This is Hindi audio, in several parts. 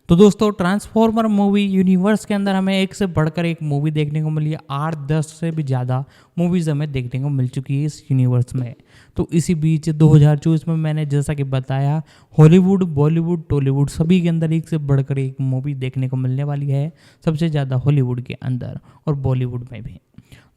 तो दोस्तों ट्रांसफॉर्मर मूवी यूनिवर्स के अंदर हमें एक से बढ़कर एक मूवी देखने को मिली है। 8-10 से भी ज़्यादा मूवीज़ हमें देखने को मिल चुकी है इस यूनिवर्स में। तो इसी बीच 2024 में मैंने जैसा कि बताया, हॉलीवुड, बॉलीवुड, टॉलीवुड सभी के अंदर एक से बढ़कर एक मूवी देखने को मिलने वाली है। सबसे ज़्यादा हॉलीवुड के अंदर और बॉलीवुड में भी।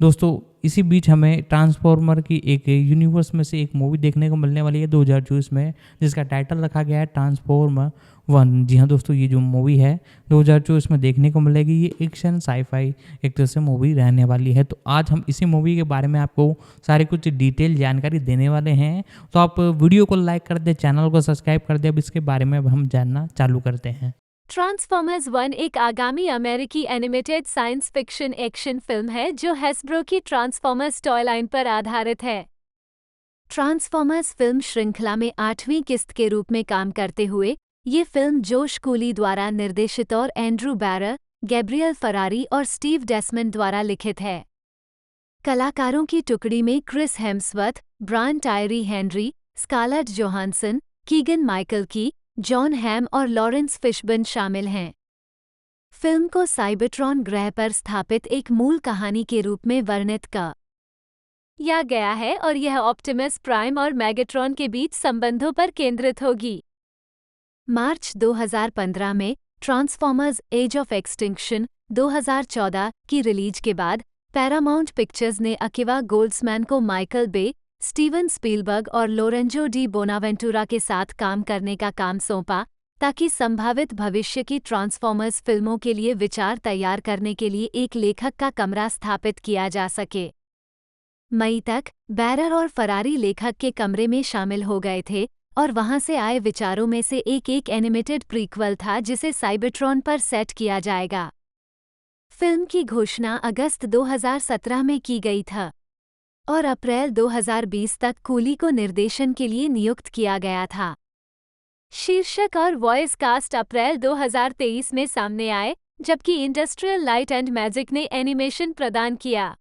दोस्तों इसी बीच हमें ट्रांसफॉर्मर की एक यूनिवर्स में से एक मूवी देखने को मिलने वाली है 2024 में, जिसका टाइटल रखा गया है ट्रांसफॉर्मर 1। जी हाँ दोस्तों, ये जो मूवी है 2024 में देखने को मिलेगी। ये एक्शन साईफाई एक तरह से मूवी रहने वाली है। तो आज हम इसी मूवी के बारे में आपको सारी कुछ डिटेल जानकारी देने वाले हैं। तो आप वीडियो को लाइक कर दे, चैनल को सब्सक्राइब कर दे। अब इसके बारे में अब हम जानना चालू करते हैं। ट्रांसफॉर्मर्स 1 एक आगामी अमेरिकी animated science fiction action film है जो हैस्ब्रो की ट्रांसफॉर्मर्स टॉय लाइन पर आधारित है। ट्रांसफॉर्मर्स फिल्म श्रृंखला में 8वीं किस्त के रूप में काम करते हुए ये फिल्म जोश कूली द्वारा निर्देशित और एंड्रू बैरर, गैब्रियल फरारी और स्टीव डेसमंड द्वारा लिखित है। कलाकारों की टुकड़ी में Chris Hemsworth, Brian Tyree Henry, Scarlett Johansson, Keegan Michael Key, Jon Hamm और लॉरेंस फिशबर्न शामिल हैं। फिल्म को साइबरट्रॉन ग्रह पर स्थापित एक मूल कहानी के रूप में वर्णित किया गया है और यह ऑप्टिमस प्राइम और मैगेट्रॉन के बीच संबंधों पर केंद्रित होगी। मार्च 2015 में ट्रांसफॉर्मर्स एज ऑफ एक्सटिंक्शन 2014 की रिलीज के बाद पैरामाउंट पिक्चर्स ने अकिवा गोल्ड्समैन को माइकल बे, स्टीवन स्पीलबर्ग और लोरेंजो डी बोनावेंटुरा के साथ काम करने का काम सौंपा, ताकि संभावित भविष्य की ट्रांसफॉर्मर्स फिल्मों के लिए विचार तैयार करने के लिए एक लेखक का कमरा स्थापित किया जा सके। मई तक बैरर और फरारी लेखक के कमरे में शामिल हो गए थे और वहां से आए विचारों में से एक एनिमेटेड प्रीक्वल था जिसे साइबरट्रॉन पर सेट किया जाएगा। फिल्म की घोषणा अगस्त 2017 में की गई था और अप्रैल 2020 तक कूली को निर्देशन के लिए नियुक्त किया गया था। शीर्षक और वॉइस कास्ट अप्रैल 2023 में सामने आए, जबकि इंडस्ट्रियल लाइट एंड मैजिक ने एनिमेशन प्रदान किया।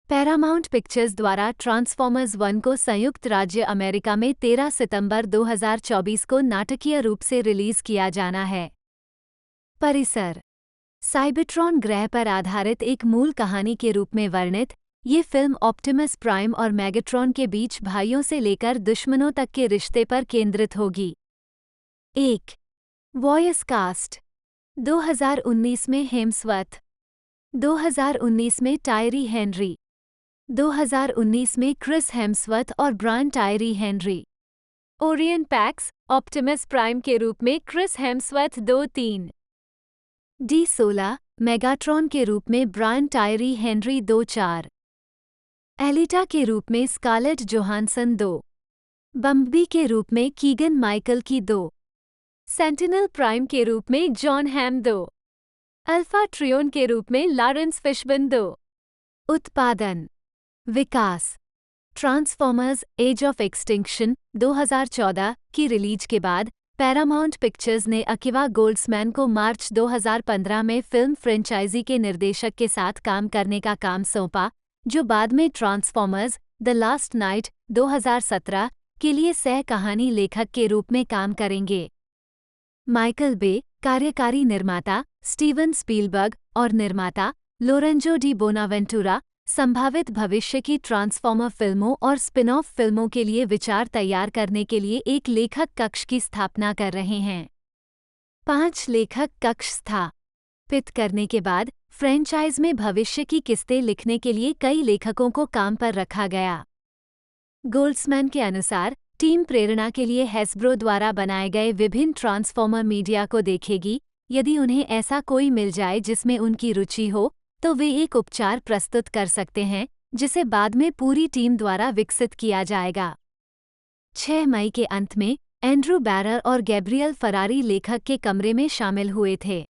पैरामाउंट पिक्चर्स द्वारा ट्रांसफॉर्मर्स 1 को संयुक्त राज्य अमेरिका में 13 सितंबर 2024 को नाटकीय रूप से रिलीज किया जाना है। परिसर: साइबरट्रॉन ग्रह पर आधारित एक मूल कहानी के रूप में वर्णित, ये फिल्म ऑप्टिमस प्राइम और मैगेट्रॉन के बीच भाइयों से लेकर दुश्मनों तक के रिश्ते पर केंद्रित होगी। 1. वॉइस कास्ट: 2019 में हेम्सवर्थ, 2019 में टायरी हेनरी, 2019 में क्रिस हेम्सवर्थ और Brian Tyree Henry. Orion Pax: Optimus Prime के रूप में क्रिस हेम्सवर्थ 2-3। D16 मेगाट्रॉन के रूप में ब्रायन टायरी हेनरी 2-4। एलिटा के रूप में स्कारलेट जोहानसन 2। बम्बी के रूप में कीगन माइकल की 2। सेंटिनल प्राइम के रूप में जॉन हैम 2। अल्फा ट्रियोन के रूप में लॉरेंस फिशबर्न 2। उत्पादन विकास: ट्रांसफॉर्मर्स एज ऑफ एक्सटिंक्शन 2014 की रिलीज के बाद पैरामाउंट पिक्चर्स ने अकिवा गोल्ड्समैन को मार्च 2015 में फिल्म फ्रेंचाइजी के निर्देशक के साथ काम करने का काम सौंपा, जो बाद में ट्रांसफॉर्मर्स द लास्ट नाइट 2017 के लिए सह कहानी लेखक के रूप में काम करेंगे। माइकल बे कार्यकारी निर्माता, स्टीवन स्पीलबर्ग और निर्माता लोरेंजो डी बोनावेंटुरा संभावित भविष्य की ट्रांसफॉर्मर फिल्मों और स्पिन ऑफ फिल्मों के लिए विचार तैयार करने के लिए एक लेखक कक्ष की स्थापना कर रहे हैं। 5 लेखक कक्ष स्थापित करने के बाद फ्रेंचाइज में भविष्य की किस्तें लिखने के लिए कई लेखकों को काम पर रखा गया। गोल्ड्समैन के अनुसार टीम प्रेरणा के लिए हैस्ब्रो द्वारा बनाए गए विभिन्न ट्रांसफॉर्मर मीडिया को देखेगी। यदि उन्हें ऐसा कोई मिल जाए जिसमें उनकी रुचि हो, तो वे एक उपचार प्रस्तुत कर सकते हैं जिसे बाद में पूरी टीम द्वारा विकसित किया जाएगा। 6 मई के अंत में एंड्रू बैरर और गैब्रियल फरारी लेखक के कमरे में शामिल हुए थे।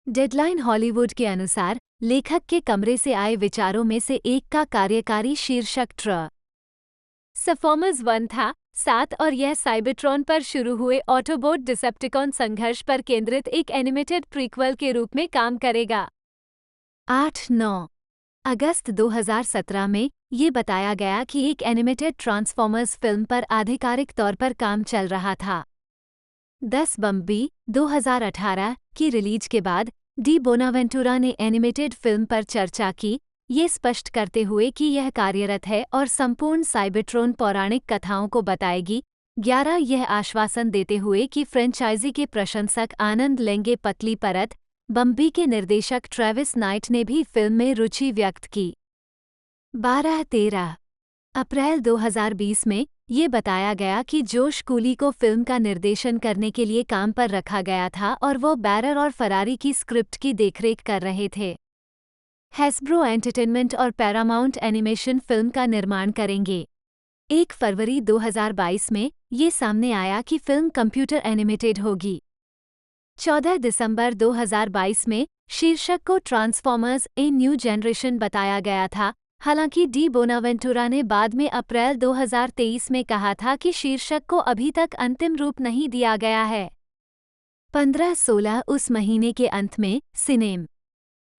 डेडलाइन हॉलीवुड के अनुसार लेखक के कमरे से आए विचारों में से एक का कार्यकारी शीर्षक ट्रांसफॉर्मर्स 1 था 7 और यह साइबरट्रॉन पर शुरू हुए ऑटोबोट डिसेप्टिकॉन संघर्ष पर केंद्रित एक एनिमेटेड प्रीक्वल के रूप में काम करेगा। 8-9 अगस्त 2017 में ये बताया गया कि एक एनिमेटेड ट्रांसफॉर्मर्स फिल्म पर आधिकारिक तौर पर काम चल रहा था। 10 बम्बी 2018 की रिलीज के बाद डी बोनावेंटुरा ने एनिमेटेड फिल्म पर चर्चा की, ये स्पष्ट करते हुए कि यह कार्यरत है और संपूर्ण साइबरट्रॉन पौराणिक कथाओं को बताएगी। 11 यह आश्वासन देते हुए कि फ्रेंचाइजी के प्रशंसक आनंद लेंगे। पतली परत बम्बी के निर्देशक ट्रेविस नाइट ने भी फिल्म में रुचि व्यक्त की। 12-13 अप्रैल 2020 में ये बताया गया कि जोश कूली को फिल्म का निर्देशन करने के लिए काम पर रखा गया था और वो बैरर और फरारी की स्क्रिप्ट की देखरेख कर रहे थे। हैस्ब्रो एंटरटेनमेंट और पैरामाउंट एनिमेशन फिल्म का निर्माण करेंगे। 1 फरवरी 2022 में ये सामने आया कि फिल्म कंप्यूटर एनिमेटेड होगी। 14 दिसंबर 2022 में शीर्षक को ट्रांसफॉर्मर्स ए न्यू जनरेशन बताया गया था। हालांकि डी बोनावेंटुरा ने बाद में अप्रैल 2023 में कहा था कि शीर्षक को अभी तक अंतिम रूप नहीं दिया गया है। 15-16 उस महीने के अंत में सिनेम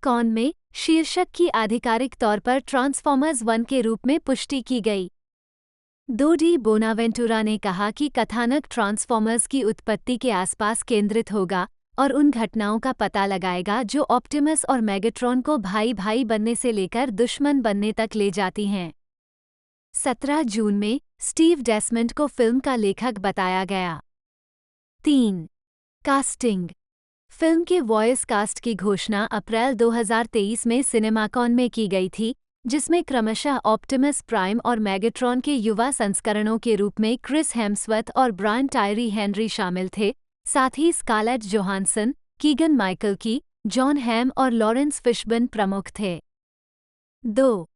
कॉन में शीर्षक की आधिकारिक तौर पर ट्रांसफॉर्मर्स 1 के रूप में पुष्टि की गई। डी बोनावेंटुरा ने कहा कि कथानक ट्रांसफॉर्मर्स की उत्पत्ति के आसपास केंद्रित होगा और उन घटनाओं का पता लगाएगा जो ऑप्टिमस और मेगाट्रॉन को भाई भाई बनने से लेकर दुश्मन बनने तक ले जाती हैं। 17 जून में स्टीव डेसमंड को फिल्म का लेखक बताया गया। 3 कास्टिंग फिल्म के वॉइस कास्ट की घोषणा अप्रैल 2023 में सिनेमाकॉन में की गई थी, जिसमें क्रमशः ऑप्टिमस प्राइम और मेगाट्रॉन के युवा संस्करणों के रूप में क्रिस हेम्सवर्थ और ब्रायन टायरी हेनरी शामिल थे। साथ ही Scarlett Johansson, Keegan Michael Key, Jon Hamm और लॉरेंस फिशबर्न प्रमुख थे। 2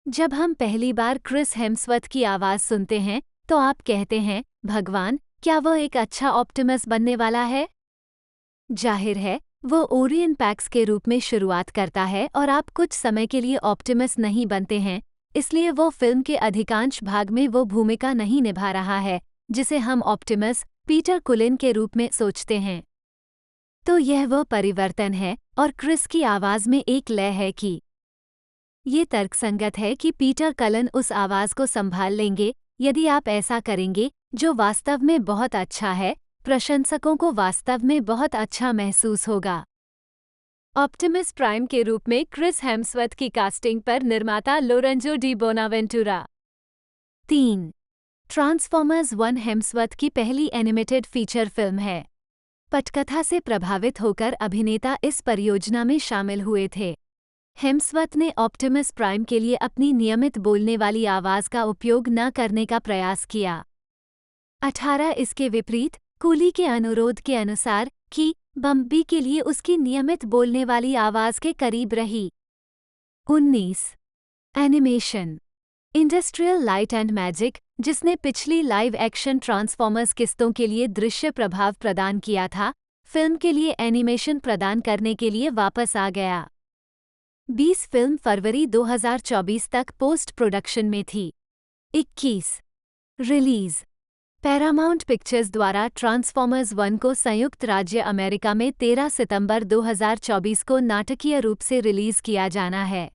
जब हम पहली बार क्रिस हेम्सवर्थ की आवाज़ सुनते हैं तो आप कहते हैं, भगवान, क्या वह एक अच्छा ऑप्टिमस बनने वाला है? जाहिर है, वो ओरियन पैक्स के रूप में शुरुआत करता है और आप कुछ समय के लिए ऑप्टिमस नहीं बनते हैं, इसलिए वो फिल्म के अधिकांश भाग में वो भूमिका नहीं निभा रहा है जिसे हम ऑप्टिमस पीटर कुलिन के रूप में सोचते हैं। तो यह वो परिवर्तन है और क्रिस की आवाज़ में एक लय है कि ये तर्कसंगत है कि पीटर कलन उस आवाज़ को संभाल लेंगे यदि आप ऐसा करेंगे, जो वास्तव में बहुत अच्छा है। प्रशंसकों को वास्तव में बहुत अच्छा महसूस होगा। ऑप्टिमस प्राइम के रूप में क्रिस हेम्सवर्थ की कास्टिंग पर निर्माता लोरेंजो डी बोनावेंटुरा। 3 ट्रांसफॉर्मर्स 1 हेम्सवर्थ की पहली एनिमेटेड फीचर फिल्म है। पटकथा से प्रभावित होकर अभिनेता इस परियोजना में शामिल हुए थे। हेम्सवर्थ ने ऑप्टिमस प्राइम के लिए अपनी नियमित बोलने वाली आवाज़ का उपयोग न करने का प्रयास किया। 18 इसके विपरीत कूली के अनुरोध के अनुसार कि बम्बी के लिए उसकी नियमित बोलने वाली आवाज़ के करीब रही। 19 animation industrial light and magic, जिसने पिछली लाइव एक्शन ट्रांसफॉर्मर्स किस्तों के लिए दृश्य प्रभाव प्रदान किया था, फिल्म के लिए एनिमेशन प्रदान करने के लिए वापस आ गया। 20 फिल्म फरवरी 2024 तक पोस्ट प्रोडक्शन में थी। 21 रिलीज पैरामाउंट पिक्चर्स द्वारा ट्रांसफॉर्मर्स 1 को संयुक्त राज्य अमेरिका में 13 सितंबर 2024 को नाटकीय रूप से रिलीज किया जाना है।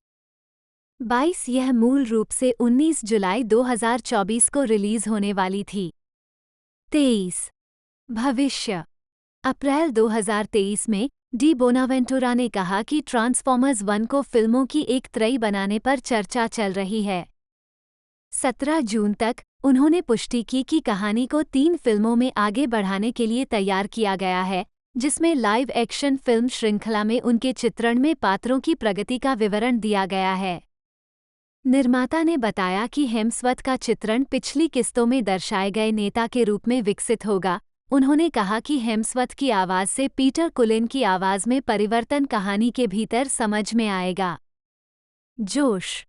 22 यह मूल रूप से 19 जुलाई 2024 को रिलीज होने वाली थी। 23 भविष्य अप्रैल 2023 में डी बोनावेंटुरा ने कहा कि ट्रांसफॉर्मर्स 1 को फिल्मों की एक त्रयी बनाने पर चर्चा चल रही है। 17 जून तक उन्होंने पुष्टि की कि कहानी को 3 फिल्मों में आगे बढ़ाने के लिए तैयार किया गया है, जिसमें लाइव एक्शन फिल्म श्रृंखला में उनके चित्रण में पात्रों की प्रगति का विवरण दिया गया है। निर्माता ने बताया कि हेम्सवर्थ का चित्रण पिछली किस्तों में दर्शाए गए नेता के रूप में विकसित होगा। उन्होंने कहा कि हेम्सवर्थ की आवाज़ से पीटर कुलिन की आवाज़ में परिवर्तन कहानी के भीतर समझ में आएगा। जोश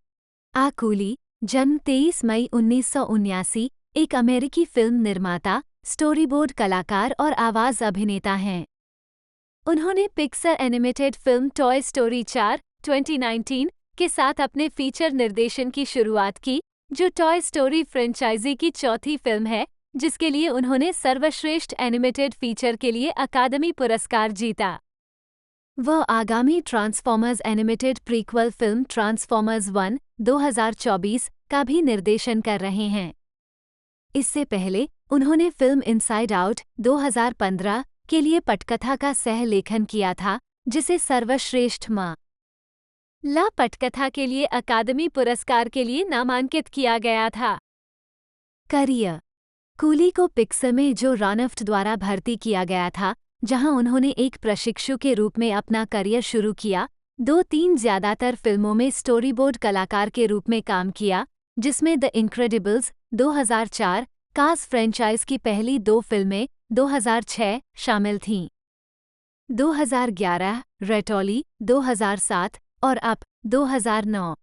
कूली जन्म 23 मई 1979, एक अमेरिकी फिल्म निर्माता, स्टोरीबोर्ड कलाकार और आवाज़ अभिनेता हैं। उन्होंने Pixar animated film toy story 4, 2019 के साथ अपने फीचर निर्देशन की शुरुआत की, जो टॉय स्टोरी फ्रेंचाइजी की चौथी फिल्म है, जिसके लिए उन्होंने सर्वश्रेष्ठ एनिमेटेड फीचर के लिए अकादमी पुरस्कार जीता। वह आगामी transformers animated prequel film transformers 1, 2024 का भी निर्देशन कर रहे हैं। इससे पहले उन्होंने फिल्म इनसाइड आउट 2015 के लिए पटकथा का सह लेखन किया था, जिसे सर्वश्रेष्ठ ला पटकथा के लिए अकादमी पुरस्कार के लिए नामांकित किया गया था। करियर। कूली को पिक्सर में जो रॉनफ्ट द्वारा भर्ती किया गया था, जहां उन्होंने एक प्रशिक्षु के रूप में अपना करियर शुरू किया। 2-3 ज्यादातर फिल्मों में स्टोरीबोर्ड कलाकार के रूप में काम किया, जिसमें द इनक्रेडिबल्स 2004, कास फ्रेंचाइज की पहली 2 फिल्में 2006 शामिल थीं। 2011 रेटोली 2007 और अप 2009।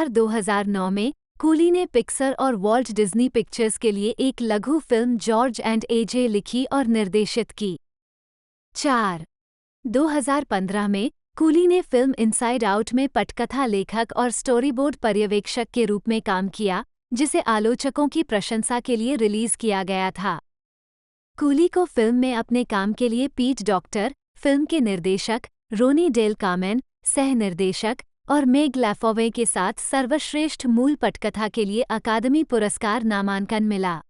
2009 में कूली ने पिक्सर और वॉल्ट डिज्नी पिक्चर्स के लिए एक लघु फिल्म जॉर्ज एंड एजे लिखी और निर्देशित की। 2015 में कूली ने फिल्म इनसाइड आउट में पटकथा लेखक और स्टोरीबोर्ड पर्यवेक्षक के रूप में काम किया, जिसे आलोचकों की प्रशंसा के लिए रिलीज किया गया था। कूली को फिल्म में अपने काम के लिए पीट डॉक्टर, फिल्म के निर्देशक रोनी डेल कामेन, सह निर्देशक और मेग लैफोवे के साथ सर्वश्रेष्ठ मूल पटकथा के लिए अकादमी पुरस्कार नामांकन मिला।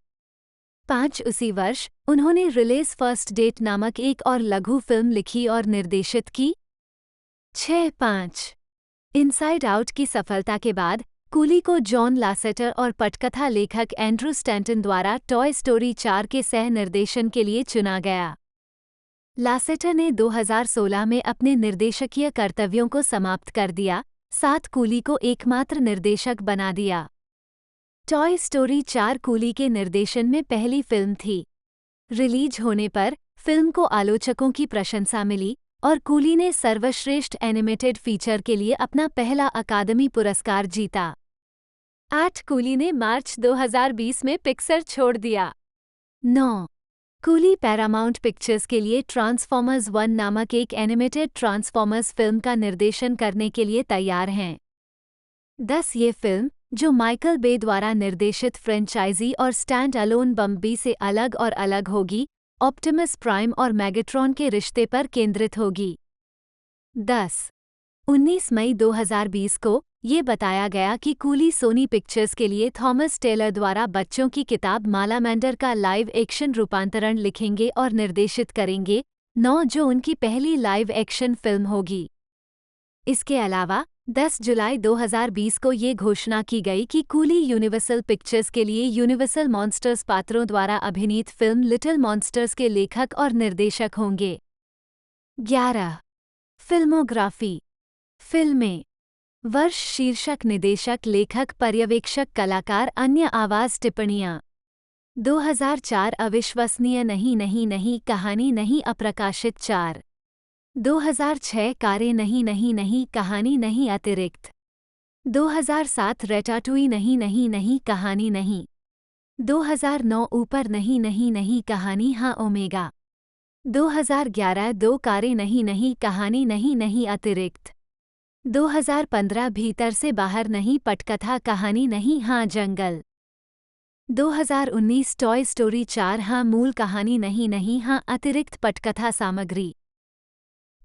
5 उसी वर्ष उन्होंने रिलीज फर्स्ट डेट नामक एक और लघु फिल्म लिखी और निर्देशित की। 6-5 इनसाइड आउट की सफलता के बाद कूली को जॉन लासेटर और पटकथा लेखक एंड्रू स्टैंटन द्वारा टॉय स्टोरी 4 के सह निर्देशन के लिए चुना गया। लासेटर ने 2016 में अपने निर्देशकीय कर्तव्यों को समाप्त कर दिया, साथ कूली को एकमात्र निर्देशक बना दिया। टॉय स्टोरी 4 कूली के निर्देशन में पहली फिल्म थी। रिलीज होने पर फिल्म को आलोचकों की प्रशंसा मिली और कूली ने सर्वश्रेष्ठ एनिमेटेड फीचर के लिए अपना पहला अकादमी पुरस्कार जीता। 8 कूली ने मार्च 2020 में पिक्सर छोड़ दिया। 9 कूली पैरामाउंट पिक्चर्स के लिए ट्रांसफॉर्मर्स 1 नामक एक एनिमेटेड ट्रांसफॉर्मर्स फिल्म का निर्देशन करने के लिए तैयार हैं। 10 ये फिल्म, जो माइकल बे द्वारा निर्देशित फ्रेंचाइजी और स्टैंड अलोन बम्बी से अलग और अलग होगी, ऑप्टिमस प्राइम और मैगेट्रॉन के रिश्ते पर केंद्रित होगी। 19 मई 2020 को ये बताया गया कि कूली सोनी पिक्चर्स के लिए थॉमस टेलर द्वारा बच्चों की किताब मालामैंडर का लाइव एक्शन रूपांतरण लिखेंगे और निर्देशित करेंगे, 9 जो उनकी पहली लाइव एक्शन फिल्म होगी। इसके अलावा 10 जुलाई 2020 को ये घोषणा की गई कि कूली यूनिवर्सल पिक्चर्स के लिए यूनिवर्सल मॉन्स्टर्स पात्रों द्वारा अभिनीत फिल्म लिटिल मॉन्स्टर्स के लेखक और निर्देशक होंगे। 11 फिल्मोग्राफी। फिल्में। वर्ष, शीर्षक, निदेशक, लेखक, पर्यवेक्षक, कलाकार, अन्य आवाज, टिप्पणियाँ। 2004 अविश्वसनीय नहीं नहीं नहीं, कहानी नहीं, अप्रकाशित 4। 2006 कारे नहीं नहीं नहीं, कहानी नहीं, अतिरिक्त। 2007 रेटाटुई नहीं नहीं नहीं, कहानी नहीं। 2009 ऊपर नहीं नहीं नहीं, कहानी हाँ, ओमेगा। 2011 2 कारे नहीं नहीं, कहानी नहीं नहीं, अतिरिक्त। 2015 भीतर से बाहर नहीं, पटकथा, कहानी नहीं, हाँ, जंगल। 2019 टॉय स्टोरी 4 हाँ, मूल कहानी नहीं नहीं, हाँ, अतिरिक्त पटकथा सामग्री।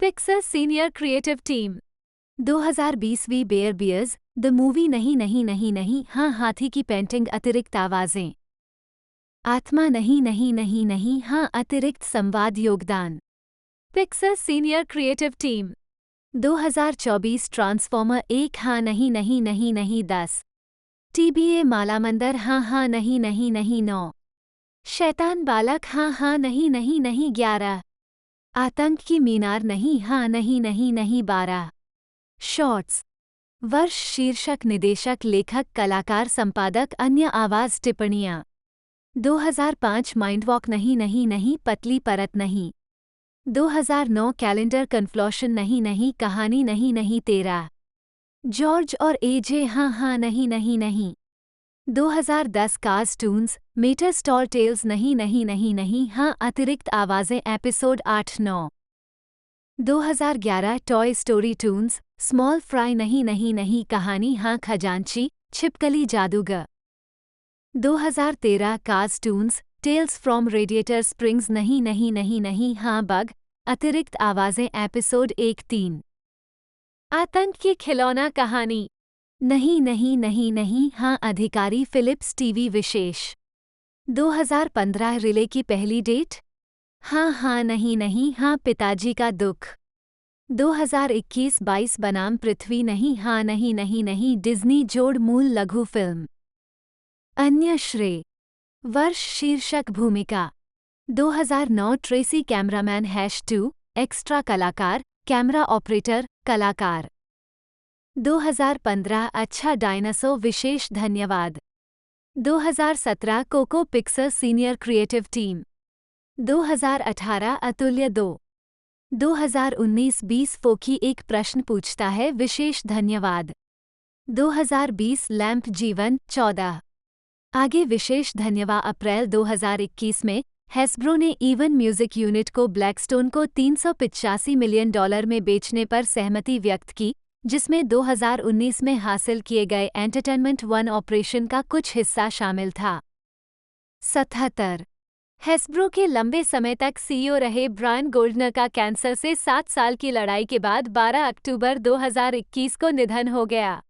Pixar senior creative team. 2020 Bare Bears the Movie नहीं नहीं नहीं नहीं, हाँ, हाथी की पेंटिंग, अतिरिक्त आवाजें। आत्मा नहीं नहीं नहीं नहीं, हाँ, अतिरिक्त संवाद, योगदान। Pixar senior creative team. 2024 transformer 1 हाँ नहीं नहीं नहीं नहीं, 10। TBA मालामंदर हाँ हाँ नहीं नहीं नहीं, 9। शैतान बालक हाँ हाँ नहीं नहीं नहीं, 11। आतंक की मीनार नहीं हाँ नहीं नहीं नहीं, 12। शॉर्ट्स। वर्ष, शीर्षक, निदेशक, लेखक, कलाकार, संपादक, अन्य आवाज, टिप्पणियाँ। 2005 माइंडवॉक नहीं नहीं नहीं, पतली परत नहीं। 2009 कैलेंडर कन्फ्लोशन नहीं नहीं, कहानी नहीं नहीं, 13। जॉर्ज और एजे हाँ हाँ नहीं नहीं नहीं। 2010 कार्टून्स, मेटर स्टॉल टेल्स नहीं नहीं नहीं नहीं, हाँ, अतिरिक्त आवाजें, episode 8-9। 2011 Toy Story Toons, Small Fry नहीं नहीं नहीं, कहानी हाँ, खजांची, छिपकली, जादूगर। 2013 cartoons, Tales from Radiator Springs नहीं नहीं नहीं नहीं, हाँ, बग, अतिरिक्त आवाजें, एपिसोड 1-3। आतंक की खिलौना कहानी नहीं नहीं नहीं नहीं, हाँ, अधिकारी फिलिप्स टीवी विशेष। 2015 रिले की पहली डेट? हाँ हाँ नहीं नहीं हाँ पिताजी का दुख। 2021-22 बनाम पृथ्वी नहीं हाँ नहीं नहीं नहीं डिज्नी जोड़ मूल लघु फिल्म। अन्य श्रेय वर्ष शीर्षक भूमिका 2009 ट्रेसी कैमरामैन #2 एक्स्ट्रा कलाकार कैमरा ऑपरेटर कलाकार 2015 अच्छा डायनासोर विशेष धन्यवाद 2017 Coco Pixar senior creative team 2018 अतुल्य 2 2019-20 फोकी एक प्रश्न पूछता है विशेष धन्यवाद 2020 लैंप जीवन 14 आगे विशेष धन्यवाद अप्रैल 2021 में हैस्ब्रो ने इवन म्यूजिक यूनिट को ब्लैकस्टोन को $385 मिलियन में बेचने पर सहमति व्यक्त की, जिसमें 2019 में हासिल किए गए एंटरटेनमेंट वन ऑपरेशन का कुछ हिस्सा शामिल था। 77 हैस्ब्रो के लंबे समय तक सीईओ रहे ब्रायन गोल्डनर का कैंसर से 7 साल की लड़ाई के बाद 12 अक्टूबर 2021 को निधन हो गया।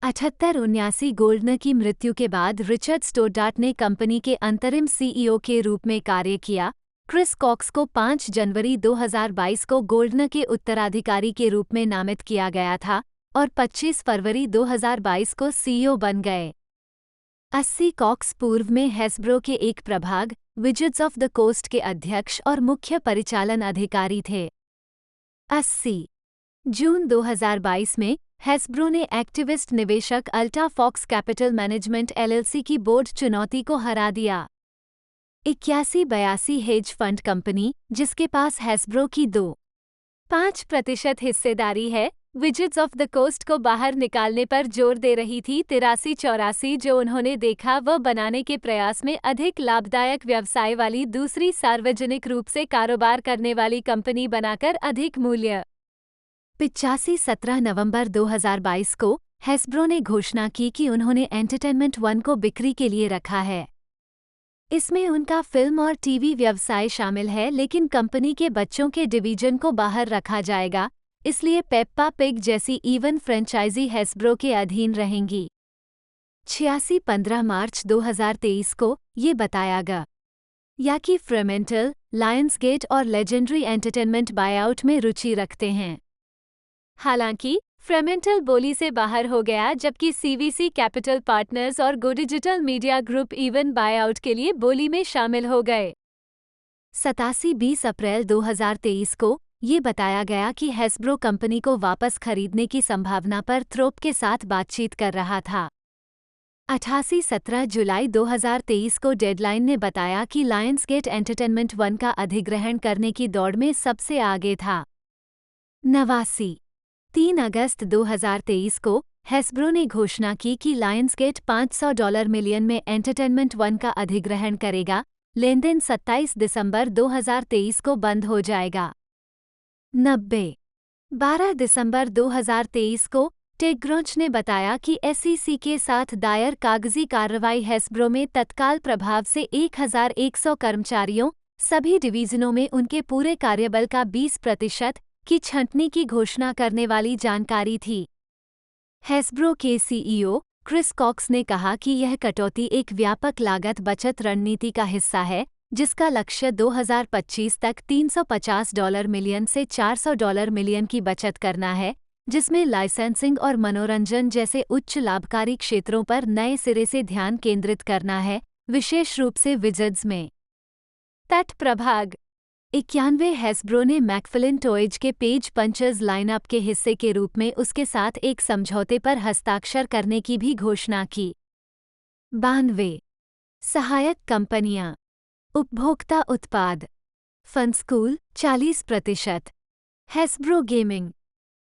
78-79 गोल्डनर की मृत्यु के बाद रिचर्ड स्टोडार्ट ने कंपनी के अंतरिम सीईओ के रूप में कार्य किया। क्रिस कॉक्स को 5 जनवरी 2022 को गोल्डनर के उत्तराधिकारी के रूप में नामित किया गया था और 25 फरवरी 2022 को सीईओ बन गए। 80 कॉक्स पूर्व में हैस्ब्रो के एक प्रभाग विज़ार्ड्स ऑफ द कोस्ट के अध्यक्ष और मुख्य परिचालन अधिकारी थे। 80 जून 2022 में हैस्ब्रो ने एक्टिविस्ट निवेशक अल्टा फॉक्स कैपिटल मैनेजमेंट एलएलसी की बोर्ड चुनौती को हरा दिया। 81-82 हेज फंड कंपनी, जिसके पास हैस्ब्रो की 2.5% हिस्सेदारी है, विज़ार्ड्स ऑफ द कोस्ट को बाहर निकालने पर जोर दे रही थी। 83-84 जो उन्होंने देखा वह बनाने के प्रयास में अधिक लाभदायक व्यवसाय वाली दूसरी सार्वजनिक रूप से कारोबार करने वाली कंपनी बनाकर अधिक मूल्य। 85-17 नवंबर 2022 को हैस्ब्रो ने घोषणा की कि उन्होंने एंटरटेनमेंट वन को बिक्री के लिए रखा है। इसमें उनका फिल्म और टीवी व्यवसाय शामिल है, लेकिन कंपनी के बच्चों के डिवीजन को बाहर रखा जाएगा, इसलिए पेप्पा पिग जैसी इवन फ्रेंचाइजी हैस्ब्रो के अधीन रहेंगी। 86-15 मार्च 2023 को ये बताया गया कि फ्रेमेंटल, लायंसगेट और लेजेंडरी एंटरटेनमेंट बायआउट में रुचि रखते हैं। हालांकि फ्रेमेंटल बोली से बाहर हो गया, जबकि सीवीसी कैपिटल पार्टनर्स और गो digital media group even buyout के लिए बोली में शामिल हो गए। 87-20 अप्रैल 2023 को ये बताया गया कि हैस्ब्रो कंपनी को वापस खरीदने की संभावना पर थ्रोप के साथ बातचीत कर रहा था। 88-17 जुलाई 2023 को डेडलाइन ने बताया कि लायंसगेट एंटरटेनमेंट वन का अधिग्रहण करने की दौड़ में सबसे आगे था। 89-3 अगस्त 2023 को हैस्ब्रो ने घोषणा की कि लायंसगेट $500 मिलियन में एंटरटेनमेंट वन का अधिग्रहण करेगा। लेनदेन 27 दिसंबर 2023 को बंद हो जाएगा। 12 दिसंबर 2023 को टेकग्रोच ने बताया कि एसईसी के साथ दायर कागजी कार्रवाई हैस्ब्रो में तत्काल प्रभाव से 1100 कर्मचारियों, सभी डिवीजनों में उनके पूरे कार्यबल का 20% की छंटनी की घोषणा करने वाली जानकारी थी। हैस्ब्रो के सीईओ क्रिस कॉक्स ने कहा कि यह कटौती एक व्यापक लागत बचत रणनीति का हिस्सा है, जिसका लक्ष्य 2025 तक $350 मिलियन से $400 मिलियन की बचत करना है, जिसमें लाइसेंसिंग और मनोरंजन जैसे उच्च लाभकारी क्षेत्रों पर नए सिरे से ध्यान केंद्रित करना है, विशेष रूप से विज़ार्ड्स में। तट प्रभाग 91 हैस्ब्रो ने मैकफिलिन टॉयज के पेज पंचर्स लाइनअप के हिस्से के रूप में उसके साथ एक समझौते पर हस्ताक्षर करने की भी घोषणा की। 92 सहायक कंपनियां उपभोक्ता उत्पाद Funskool 40%, Hasbro gaming,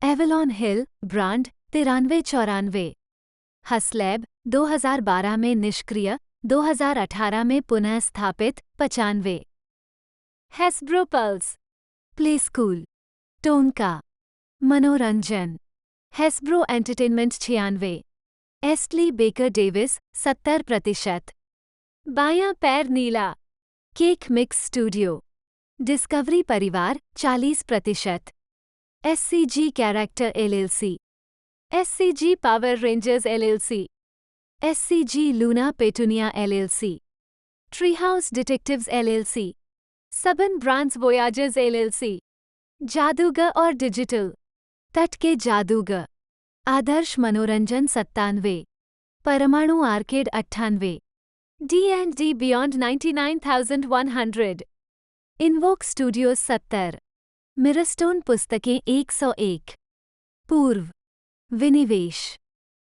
Avalon Hill brand 93-94, HasLab 2012 में निष्क्रिय, 2018 में पुनः स्थापित 95, Hasbro Pulse, Playskool, Tonka, मनोरंजन, Hasbro entertainment 96, Astley Baker Davies 70%, बायां पैर नीला, केक मिक्स स्टूडियो, डिस्कवरी परिवार 40%, SCG character LLC, SCG Power Rangers LLC, SCG Luna Petunia LLC, Treehouse Detectives LLC, Saban Brands Voyagers LLC, जादूगर और डिजिटल, तट के जादूगर, आदर्श मनोरंजन 97, परमाणु arcade 98, D&D beyond 99,100, invoke studios 70, मिरस्टोन पुस्तकें 101, पूर्व, विनिवेश,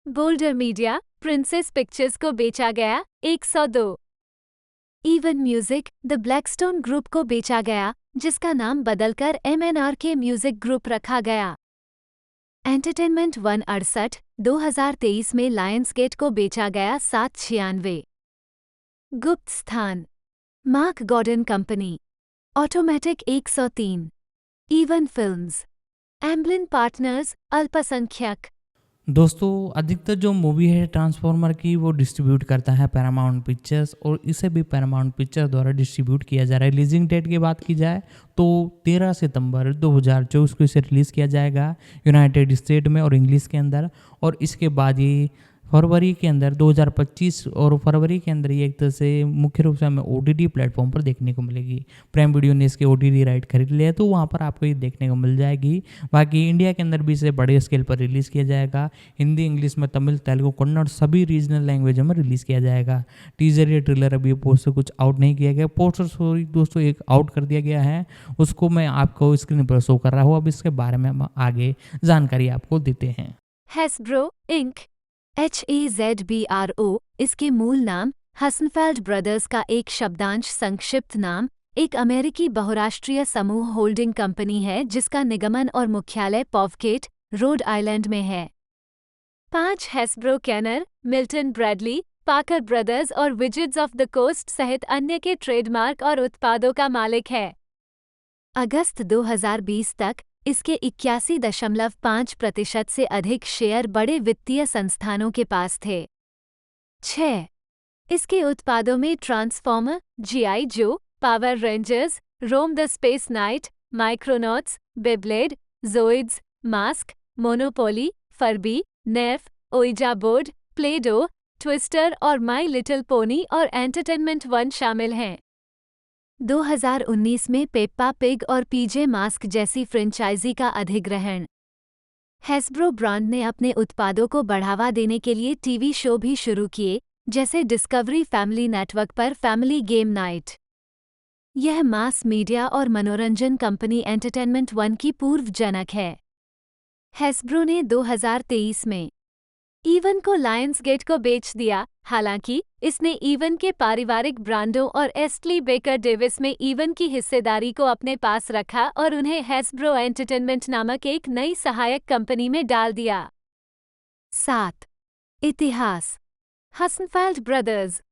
बोल्डर मीडिया, प्रिंसेस पिक्चर्स को बेचा गया 102, even music, the Blackstone group को बेचा गया, जिसका नाम बदलकर MNRK म्यूजिक ग्रुप रखा गया। एंटरटेनमेंट 168, 2023 में लायंसगेट को बेचा गया 796, गुप्त स्थान, Mark Gordon company, automatic 103, eOne films, Amblin Partners, अल्पसंख्यक। दोस्तों अधिकतर जो मूवी है ट्रांसफॉर्मर की वो डिस्ट्रीब्यूट करता है पैरामाउंट पिक्चर्स, और इसे भी पैरामाउंट पिक्चर द्वारा डिस्ट्रीब्यूट किया जा रहा है। रिलीजिंग डेट की बात की जाए तो 13 सितंबर 2024 को इसे रिलीज़ किया जाएगा यूनाइटेड स्टेट में और इंग्लिश के अंदर, और इसके बाद ये फरवरी के अंदर 2025 और फरवरी के अंदर ये एक तरह से मुख्य रूप से हमें OTT प्लेटफॉर्म पर देखने को मिलेगी। प्राइम वीडियो ने इसके OTT राइट खरीद लिया है तो वहाँ पर आपको ये देखने को मिल जाएगी। बाकी इंडिया के अंदर भी इसे बड़े स्केल पर रिलीज़ किया जाएगा, हिंदी, इंग्लिश में, तमिल, तेलुगु, कन्नड़ सभी रीजनल लैंग्वेजों में रिलीज़ किया जाएगा। टीजर या ट्रेलर अभी पोस्टर कुछ आउट नहीं किया गया, पोस्टर सॉरी दोस्तों एक आउट कर दिया गया है, उसको मैं आपको स्क्रीन पर शो कर रहा हूँ। अब इसके बारे में हम आगे जानकारी आपको देते हैं। हैस्ब्रो इंक, HAZBRO, इसके मूल नाम हसनफेल्ड ब्रदर्स का एक शब्दांश संक्षिप्त नाम, एक अमेरिकी बहुराष्ट्रीय समूह होल्डिंग कंपनी है जिसका निगमन और मुख्यालय पॉवकेट, रोड आइलैंड में है। 5 हैस्ब्रो केनर, मिल्टन ब्रैडली, पाकर ब्रदर्स और विजिट्स ऑफ द कोस्ट सहित अन्य के ट्रेडमार्क और उत्पादों का मालिक है। अगस्त 2020 तक इसके 81.5% से अधिक शेयर बड़े वित्तीय संस्थानों के पास थे। 6. इसके उत्पादों में transformer, GI Joe, Power Rangers, Rom the Space Knight, Micronauts, Beyblade, Zoids, Mask, Monopoly, Furby, Nerf, Ouija board, Play-Doh, Twister और माई लिटिल पोनी और एंटरटेनमेंट 1 शामिल हैं। 2019 में पेप्पा पिग और PJ मास्क जैसी फ्रेंचाइजी का अधिग्रहण। हैस्ब्रो ब्रांड ने अपने उत्पादों को बढ़ावा देने के लिए टीवी शो भी शुरू किए, जैसे डिस्कवरी फैमिली नेटवर्क पर फैमिली गेम नाइट। यह मास मीडिया और मनोरंजन कंपनी एंटरटेनमेंट 1 की पूर्व जनक है। हैस्ब्रो ने 2023 में इवन को लायंसगेट को बेच दिया, हालांकि इसने इवन के पारिवारिक ब्रांडों और एस्टली बेकर डेविस में इवन की हिस्सेदारी को अपने पास रखा और उन्हें हैस्ब्रो एंटरटेनमेंट नामक एक नई सहायक कंपनी में डाल दिया। 7. इतिहास, हसनफेल्ड ब्रदर्स,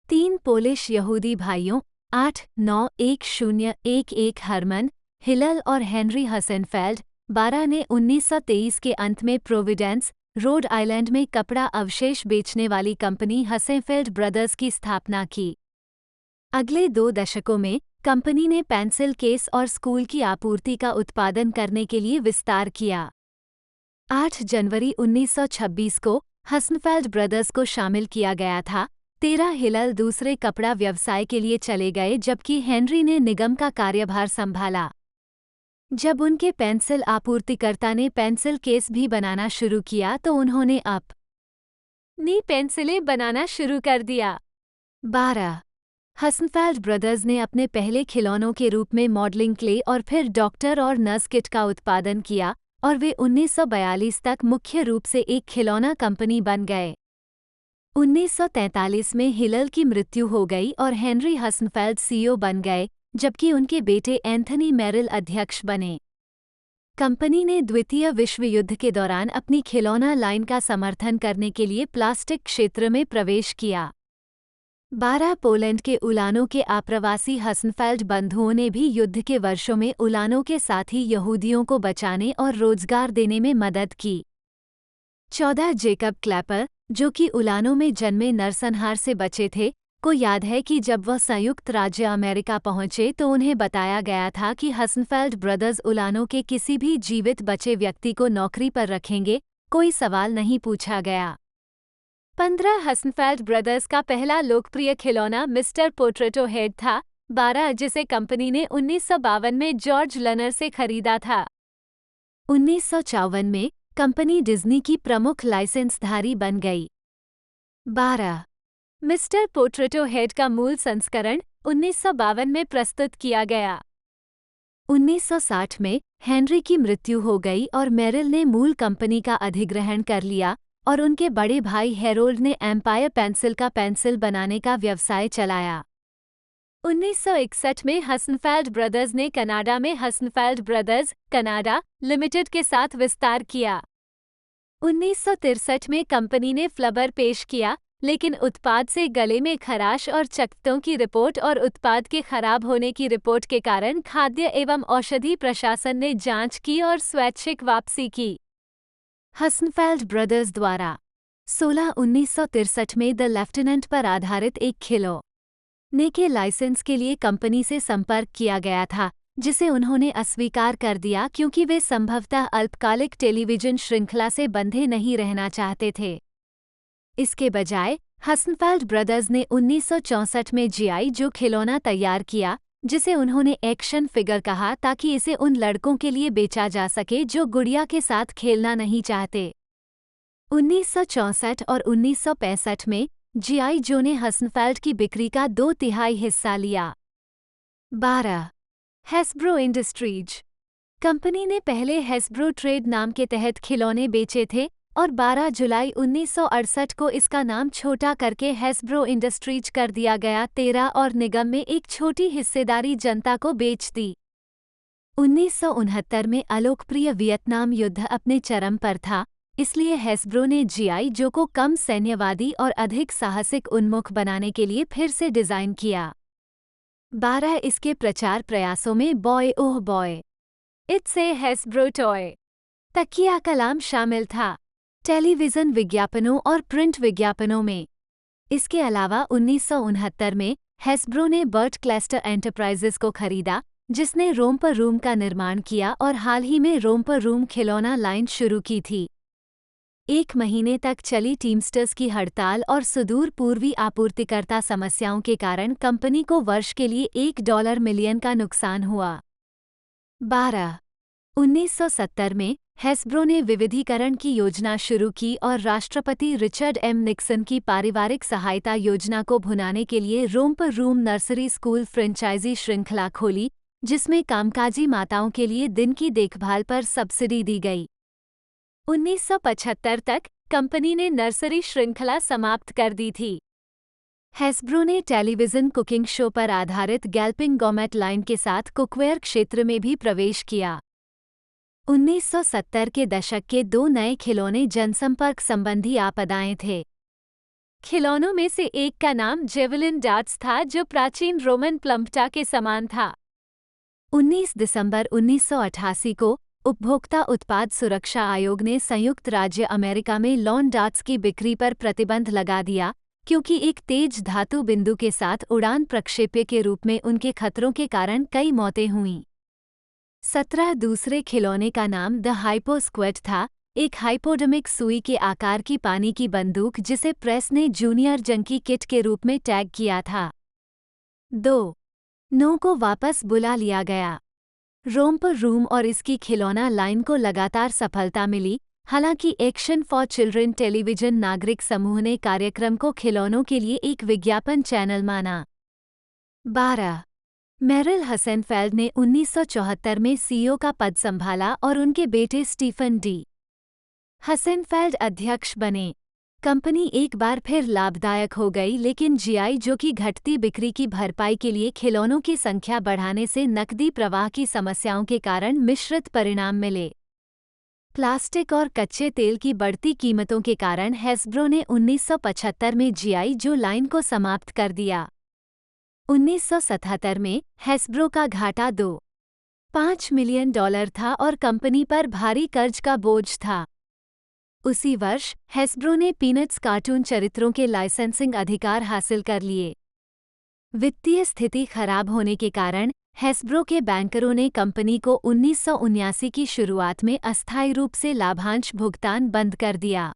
3 पोलिश यहूदी भाइयों 8-9-10-11 हरमन, हिलल और हेनरी हसेनफेल्ड 12 ने 1923 के अंत में प्रोविडेंस, रोड आइलैंड में कपड़ा अवशेष बेचने वाली कंपनी हसेनफेल्ड ब्रदर्स की स्थापना की। अगले 2 दशकों में कंपनी ने पेंसिल केस और स्कूल की आपूर्ति का उत्पादन करने के लिए विस्तार किया। 8 जनवरी 1926 को हसनफेल्ड ब्रदर्स को शामिल किया गया था। 13 हिलल दूसरे कपड़ा व्यवसाय के लिए चले गए जबकि हेनरी ने निगम का कार्यभार संभाला। जब उनके पेंसिल आपूर्तिकर्ता ने पेंसिल केस भी बनाना शुरू किया तो उन्होंने अपनी पेंसिलें बनाना शुरू कर दिया। 12. हसनफेल्ड ब्रदर्स ने अपने पहले खिलौनों के रूप में मॉडलिंग क्ले और फिर डॉक्टर और नर्स किट का उत्पादन किया और वे 1942 तक मुख्य रूप से एक खिलौना कंपनी बन गए। 1943 में हिलल की मृत्यु हो गई और हेनरी हसनफेल्ड CEO बन गए, जबकि उनके बेटे एंथनी मेरिल अध्यक्ष बने। कंपनी ने द्वितीय विश्व युद्ध के दौरान अपनी खिलौना लाइन का समर्थन करने के लिए प्लास्टिक क्षेत्र में प्रवेश किया। 12 पोलैंड के उलानों के आप्रवासी हसनफेल्ड बंधुओं ने भी युद्ध के वर्षों में उलानों के साथ ही यहूदियों को बचाने और रोजगार देने में मदद की। 14 जेकब क्लैपर, जो कि उलानों में जन्मे नरसंहार से बचे थे, को याद है कि जब वह संयुक्त राज्य अमेरिका पहुंचे तो उन्हें बताया गया था कि हसनफेल्ड ब्रदर्स उलानों के किसी भी जीवित बचे व्यक्ति को नौकरी पर रखेंगे, कोई सवाल नहीं पूछा गया। 15 हसनफेल्ड ब्रदर्स का पहला लोकप्रिय खिलौना मिस्टर पोटैटो हेड था। 12 जिसे कंपनी ने 1952 में जॉर्ज लर्नर से खरीदा था। 1954 में कंपनी डिज्नी की प्रमुख लाइसेंसधारी बन गई। 12 मिस्टर पोटैटो हेड का मूल संस्करण 1952 में प्रस्तुत किया गया। 1960 में हेनरी की मृत्यु हो गई और मेरिल ने मूल कंपनी का अधिग्रहण कर लिया और उनके बड़े भाई हेरोल्ड ने एम्पायर पेंसिल का पेंसिल बनाने का व्यवसाय चलाया। 1961 में हसनफेल्ड ब्रदर्स ने कनाडा में हसनफेल्ड ब्रदर्स कनाडा लिमिटेड के साथ विस्तार किया। 1963 में कंपनी ने फ्लबर पेश किया, लेकिन उत्पाद से गले में खराश और चकत्तों की रिपोर्ट और उत्पाद के खराब होने की रिपोर्ट के कारण खाद्य एवं औषधि प्रशासन ने जांच की और स्वैच्छिक वापसी की। हसनफेल्ड ब्रदर्स द्वारा 16/1963 में द लेफ्टिनेंट पर आधारित एक खिलौने के लाइसेंस के लिए कंपनी से संपर्क किया गया था, जिसे उन्होंने अस्वीकार कर दिया क्योंकि वे संभवतः अल्पकालिक टेलीविजन श्रृंखला से बंधे नहीं रहना चाहते थे। इसके बजाय हसनफेल्ड ब्रदर्स ने 1964 में जीआई जो खिलौना तैयार किया, जिसे उन्होंने एक्शन फिगर कहा ताकि इसे उन लड़कों के लिए बेचा जा सके जो गुड़िया के साथ खेलना नहीं चाहते। 1964 और 1965 में जीआई जो ने हसनफेल्ड की बिक्री का 2/3 हिस्सा लिया। 12 हैस्ब्रो इंडस्ट्रीज कंपनी ने पहले हैस्ब्रो ट्रेड नाम के तहत खिलौने बेचे थे और 12 जुलाई 1968 को इसका नाम छोटा करके हैस्ब्रो इंडस्ट्रीज कर दिया गया। 13 और निगम में एक छोटी हिस्सेदारी जनता को बेच दी। 1969 में अलोकप्रिय वियतनाम युद्ध अपने चरम पर था, इसलिए हैस्ब्रो ने जीआई जो को कम सैन्यवादी और अधिक साहसिक उन्मुख बनाने के लिए फिर से डिज़ाइन किया। 12 इसके प्रचार प्रयासों में boy oh boy it's a Hasbro toy तकिया कलाम शामिल था, टेलीविज़न विज्ञापनों और प्रिंट विज्ञापनों में। इसके अलावा 1969 में हैस्ब्रो ने बर्ट क्लैस्टर एंटरप्राइजेस को खरीदा, जिसने रोम्पर रूम का निर्माण किया और हाल ही में रोम्पर रूम खिलौना लाइन शुरू की थी। 1 महीने तक चली टीमस्टर्स की हड़ताल और सुदूर पूर्वी आपूर्तिकर्ता समस्याओं के कारण कंपनी को वर्ष के लिए $1 मिलियन का नुकसान हुआ। 12 1970 में हैस्ब्रो ने विविधीकरण की योजना शुरू की और राष्ट्रपति रिचर्ड एम निक्सन की पारिवारिक सहायता योजना को भुनाने के लिए Romper Room nursery school franchise श्रृंखला खोली, जिसमें कामकाजी माताओं के लिए दिन की देखभाल पर सब्सिडी दी गई। 1975 तक कंपनी ने नर्सरी श्रृंखला समाप्त कर दी थी। हैस्ब्रो ने टेलीविज़न कुकिंग शो पर आधारित गैल्पिंग गॉमेट लाइन के साथ कुकवेयर क्षेत्र में भी प्रवेश किया। 1970 के दशक के 2 नए खिलौने जनसंपर्क संबंधी आपदाएं थे। खिलौनों में से एक का नाम जेवलिन डार्ट्स था, जो प्राचीन रोमन प्लम्पटा के समान था। 19 दिसंबर 1988 को उपभोक्ता उत्पाद सुरक्षा आयोग ने संयुक्त राज्य अमेरिका में लॉन डार्ट्स की बिक्री पर प्रतिबंध लगा दिया, क्योंकि एक तेज धातु बिंदु के साथ उड़ान प्रक्षेप्य के रूप में उनके खतरों के कारण कई मौतें हुईं। 17 दूसरे खिलौने का नाम द हाइपो स्क्वेड था, एक हाइपोडर्मिक सुई के आकार की पानी की बंदूक जिसे प्रेस ने जूनियर जंकी किट के रूप में टैग किया था। 2 को वापस बुला लिया गया। रोम्पर रूम और इसकी खिलौना लाइन को लगातार सफलता मिली, हालांकि एक्शन फॉर चिल्ड्रन टेलीविजन नागरिक समूह ने कार्यक्रम को खिलौनों के लिए एक विज्ञापन चैनल माना। 12 मेरिल हसेनफेल्ड ने 1974 में सीईओ का पद संभाला और उनके बेटे स्टीफन डी हसेनफेल्ड अध्यक्ष बने। कंपनी एक बार फिर लाभदायक हो गई, लेकिन जीआई जो की घटती बिक्री की भरपाई के लिए खिलौनों की संख्या बढ़ाने से नकदी प्रवाह की समस्याओं के कारण मिश्रित परिणाम मिले। प्लास्टिक और कच्चे तेल की बढ़ती कीमतों के कारण हैस्ब्रो ने 1975 में जीआई जो लाइन को समाप्त कर दिया। 1977 में हैस्ब्रो का घाटा $2.5 मिलियन था और कंपनी पर भारी कर्ज का बोझ था। उसी वर्ष हैस्ब्रो ने पीनट्स कार्टून चरित्रों के लाइसेंसिंग अधिकार हासिल कर लिए। वित्तीय स्थिति खराब होने के कारण हैस्ब्रो के बैंकरों ने कंपनी को 1979 की शुरुआत में अस्थायी रूप से लाभांश भुगतान बंद कर दिया।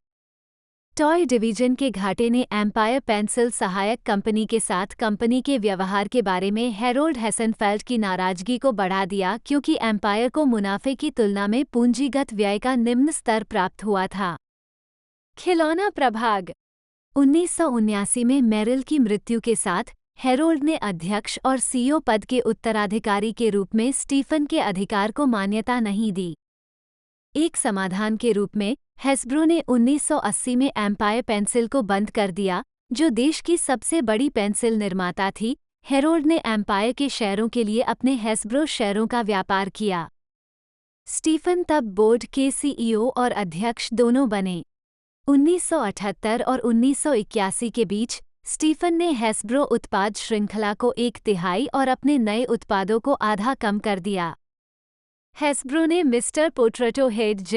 टॉय डिवीजन के घाटे ने एम्पायर पेंसिल सहायक कंपनी के साथ कंपनी के व्यवहार के बारे में हैरोल्ड हेसेनफेल्ड की नाराजगी को बढ़ा दिया क्योंकि एम्पायर को मुनाफे की तुलना में पूंजीगत व्यय का निम्न स्तर प्राप्त हुआ था। खिलौना प्रभाग 1979 में मेरिल की मृत्यु के साथ हैरोल्ड ने अध्यक्ष और सीईओ पद के उत्तराधिकारी के रूप में स्टीफन के अधिकार को मान्यता नहीं दी। एक समाधान के रूप में हैस्ब्रो ने 1980 में एम्पायर पेंसिल को बंद कर दिया, जो देश की सबसे बड़ी पेंसिल निर्माता थी। हैरोल्ड ने एम्पायर के शेयरों के लिए अपने हैस्ब्रो शेयरों का व्यापार किया। स्टीफन तब बोर्ड के सीईओ और अध्यक्ष दोनों बने। 1978 और 1981 के बीच स्टीफन ने हैस्ब्रो उत्पाद श्रृंखला को 1/3 और अपने नए उत्पादों को आधा कम कर दिया। हैस्ब्रो ने मिस्टर पोटैटो हेड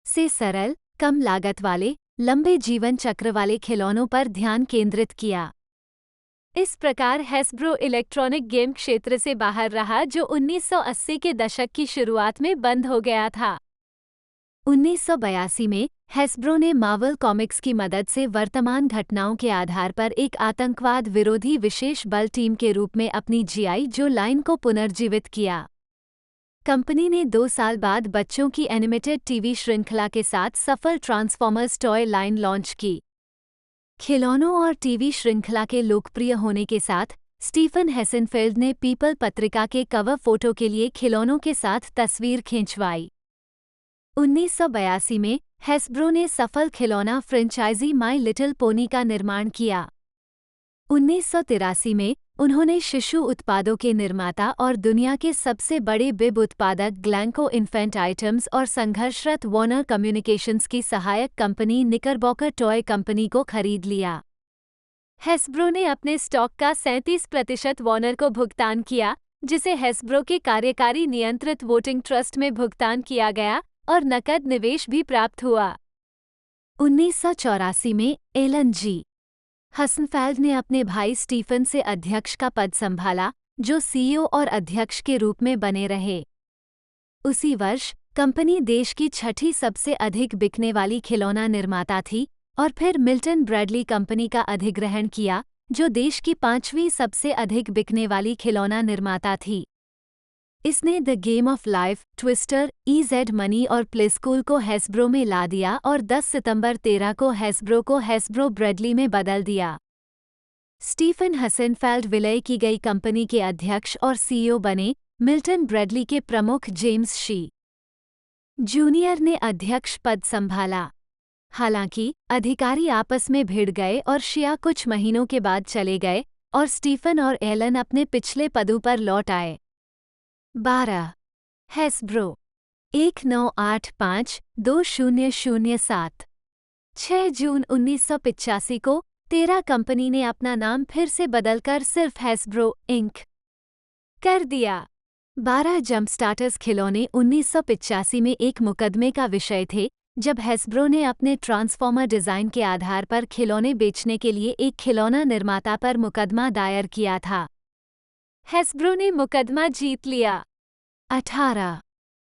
से सरल, कम लागत वाले, लंबे जीवन चक्र वाले खिलौनों पर ध्यान केंद्रित किया। इस प्रकार हैस्ब्रो इलेक्ट्रॉनिक गेम क्षेत्र से बाहर रहा, जो 1980 के दशक की शुरुआत में बंद हो गया था। 1982 में हैस्ब्रो ने मार्वल कॉमिक्स की मदद से वर्तमान घटनाओं के आधार पर एक आतंकवाद विरोधी विशेष बल टीम के रूप में अपनी जीआई जो लाइन को पुनर्जीवित किया। कंपनी ने 2 साल बाद बच्चों की एनिमेटेड टीवी श्रृंखला के साथ सफल ट्रांसफॉर्मर्स टॉय लाइन लॉन्च की। खिलौनों और टीवी श्रृंखला के लोकप्रिय होने के साथ स्टीफन हेसेनफेल्ड ने पीपल पत्रिका के कवर फोटो के लिए खिलौनों के साथ तस्वीर खिंचवाई। 1982 में हैस्ब्रो ने सफल खिलौना फ्रेंचाइजी माई लिटिल पोनी का निर्माण किया। 1983 में उन्होंने शिशु उत्पादों के निर्माता और दुनिया के सबसे बड़े बिब उत्पादक ग्लैंको इन्फेंट आइटम्स और संघर्षरत वॉर्नर कम्युनिकेशंस की सहायक कंपनी निकरबॉकर टॉय कंपनी को खरीद लिया। हैस्ब्रो ने अपने स्टॉक का 37% वॉर्नर को भुगतान किया, जिसे हैस्ब्रो के कार्यकारी नियंत्रित वोटिंग ट्रस्ट में भुगतान किया गया और नकद निवेश भी प्राप्त हुआ। 1984 में एलन जी हेसेनफेल्ड ने अपने भाई स्टीफन से अध्यक्ष का पद संभाला, जो सीईओ और अध्यक्ष के रूप में बने रहे। उसी वर्ष कंपनी देश की 6ठी सबसे अधिक बिकने वाली खिलौना निर्माता थी और फिर मिल्टन ब्रैडली कंपनी का अधिग्रहण किया, जो देश की 5वीं सबसे अधिक बिकने वाली खिलौना निर्माता थी। इसने the game of life, twister, EZ money और प्लेस्कूल को हैस्ब्रो में ला दिया और 10 सितंबर 13 को हैस्ब्रो ब्रैडली में बदल दिया। स्टीफन हेसेनफेल्ड विलय की गई कंपनी के अध्यक्ष और सीईओ बने। मिल्टन ब्रैडली के प्रमुख जेम्स शी जूनियर ने अध्यक्ष पद संभाला। हालांकि अधिकारी आपस में भिड़ गए और शिया कुछ महीनों के बाद चले गए और स्टीफन और एलन अपने पिछले पदों पर लौट आए। 12 हैस्ब्रो 1985-2007 6 जून 1985 को 13 कंपनी ने अपना नाम फिर से बदलकर सिर्फ हैस्ब्रो इंक कर दिया। 12 जंपस्टार्टर्स खिलौने 1985 में एक मुकदमे का विषय थे, जब हैस्ब्रो ने अपने ट्रांसफॉर्मर डिजाइन के आधार पर खिलौने बेचने के लिए एक खिलौना निर्माता पर मुकदमा दायर किया था। हैस्ब्रो ने मुकदमा जीत लिया। 18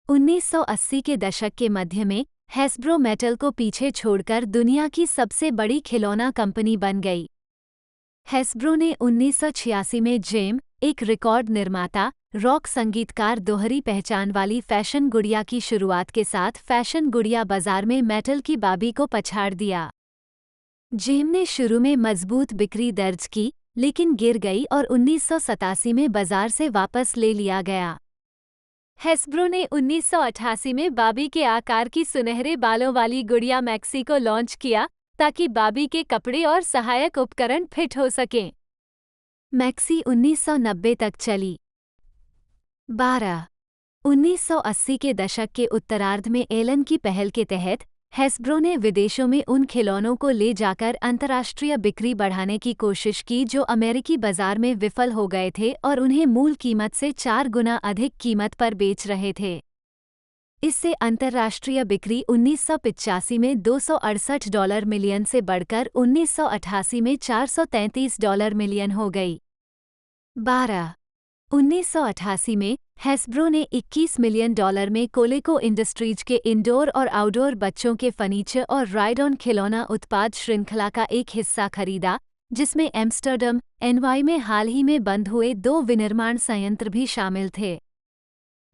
1980 के दशक के मध्य में हैस्ब्रो मेटल को पीछे छोड़कर दुनिया की सबसे बड़ी खिलौना कंपनी बन गई। हैस्ब्रो ने 1986 में जेम, एक रिकॉर्ड निर्माता, रॉक संगीतकार, दोहरी पहचान वाली फैशन गुड़िया की शुरुआत के साथ फैशन गुड़िया बाजार में मेटल की बाबी को पछाड़ दिया। जेम ने शुरू में मजबूत बिक्री दर्ज की, लेकिन गिर गई और 1987 में बाजार से वापस ले लिया गया। हैस्ब्रो ने 1988 में बाबी के आकार की सुनहरे बालों वाली गुड़िया मैक्सी को लॉन्च किया, ताकि बाबी के कपड़े और सहायक उपकरण फिट हो सकें। मैक्सी 1990 तक चली। 12 1980 के दशक के उत्तरार्ध में एलन की पहल के तहत हैस्ब्रो ने विदेशों में उन खिलौनों को ले जाकर अंतर्राष्ट्रीय बिक्री बढ़ाने की कोशिश की जो अमेरिकी बाजार में विफल हो गए थे और उन्हें मूल कीमत से 4 गुना अधिक कीमत पर बेच रहे थे। इससे अंतर्राष्ट्रीय बिक्री 1985 में $268 मिलियन से बढ़कर 1988 में $433 मिलियन हो गई। 12 1988 में हैस्ब्रो ने $21 मिलियन में कोलेको इंडस्ट्रीज के इंडोर और आउटडोर बच्चों के फर्नीचर और राइड ऑन खिलौना उत्पाद श्रृंखला का एक हिस्सा खरीदा, जिसमें एम्स्टर्डम, एनवाई में हाल ही में बंद हुए 2 विनिर्माण संयंत्र भी शामिल थे।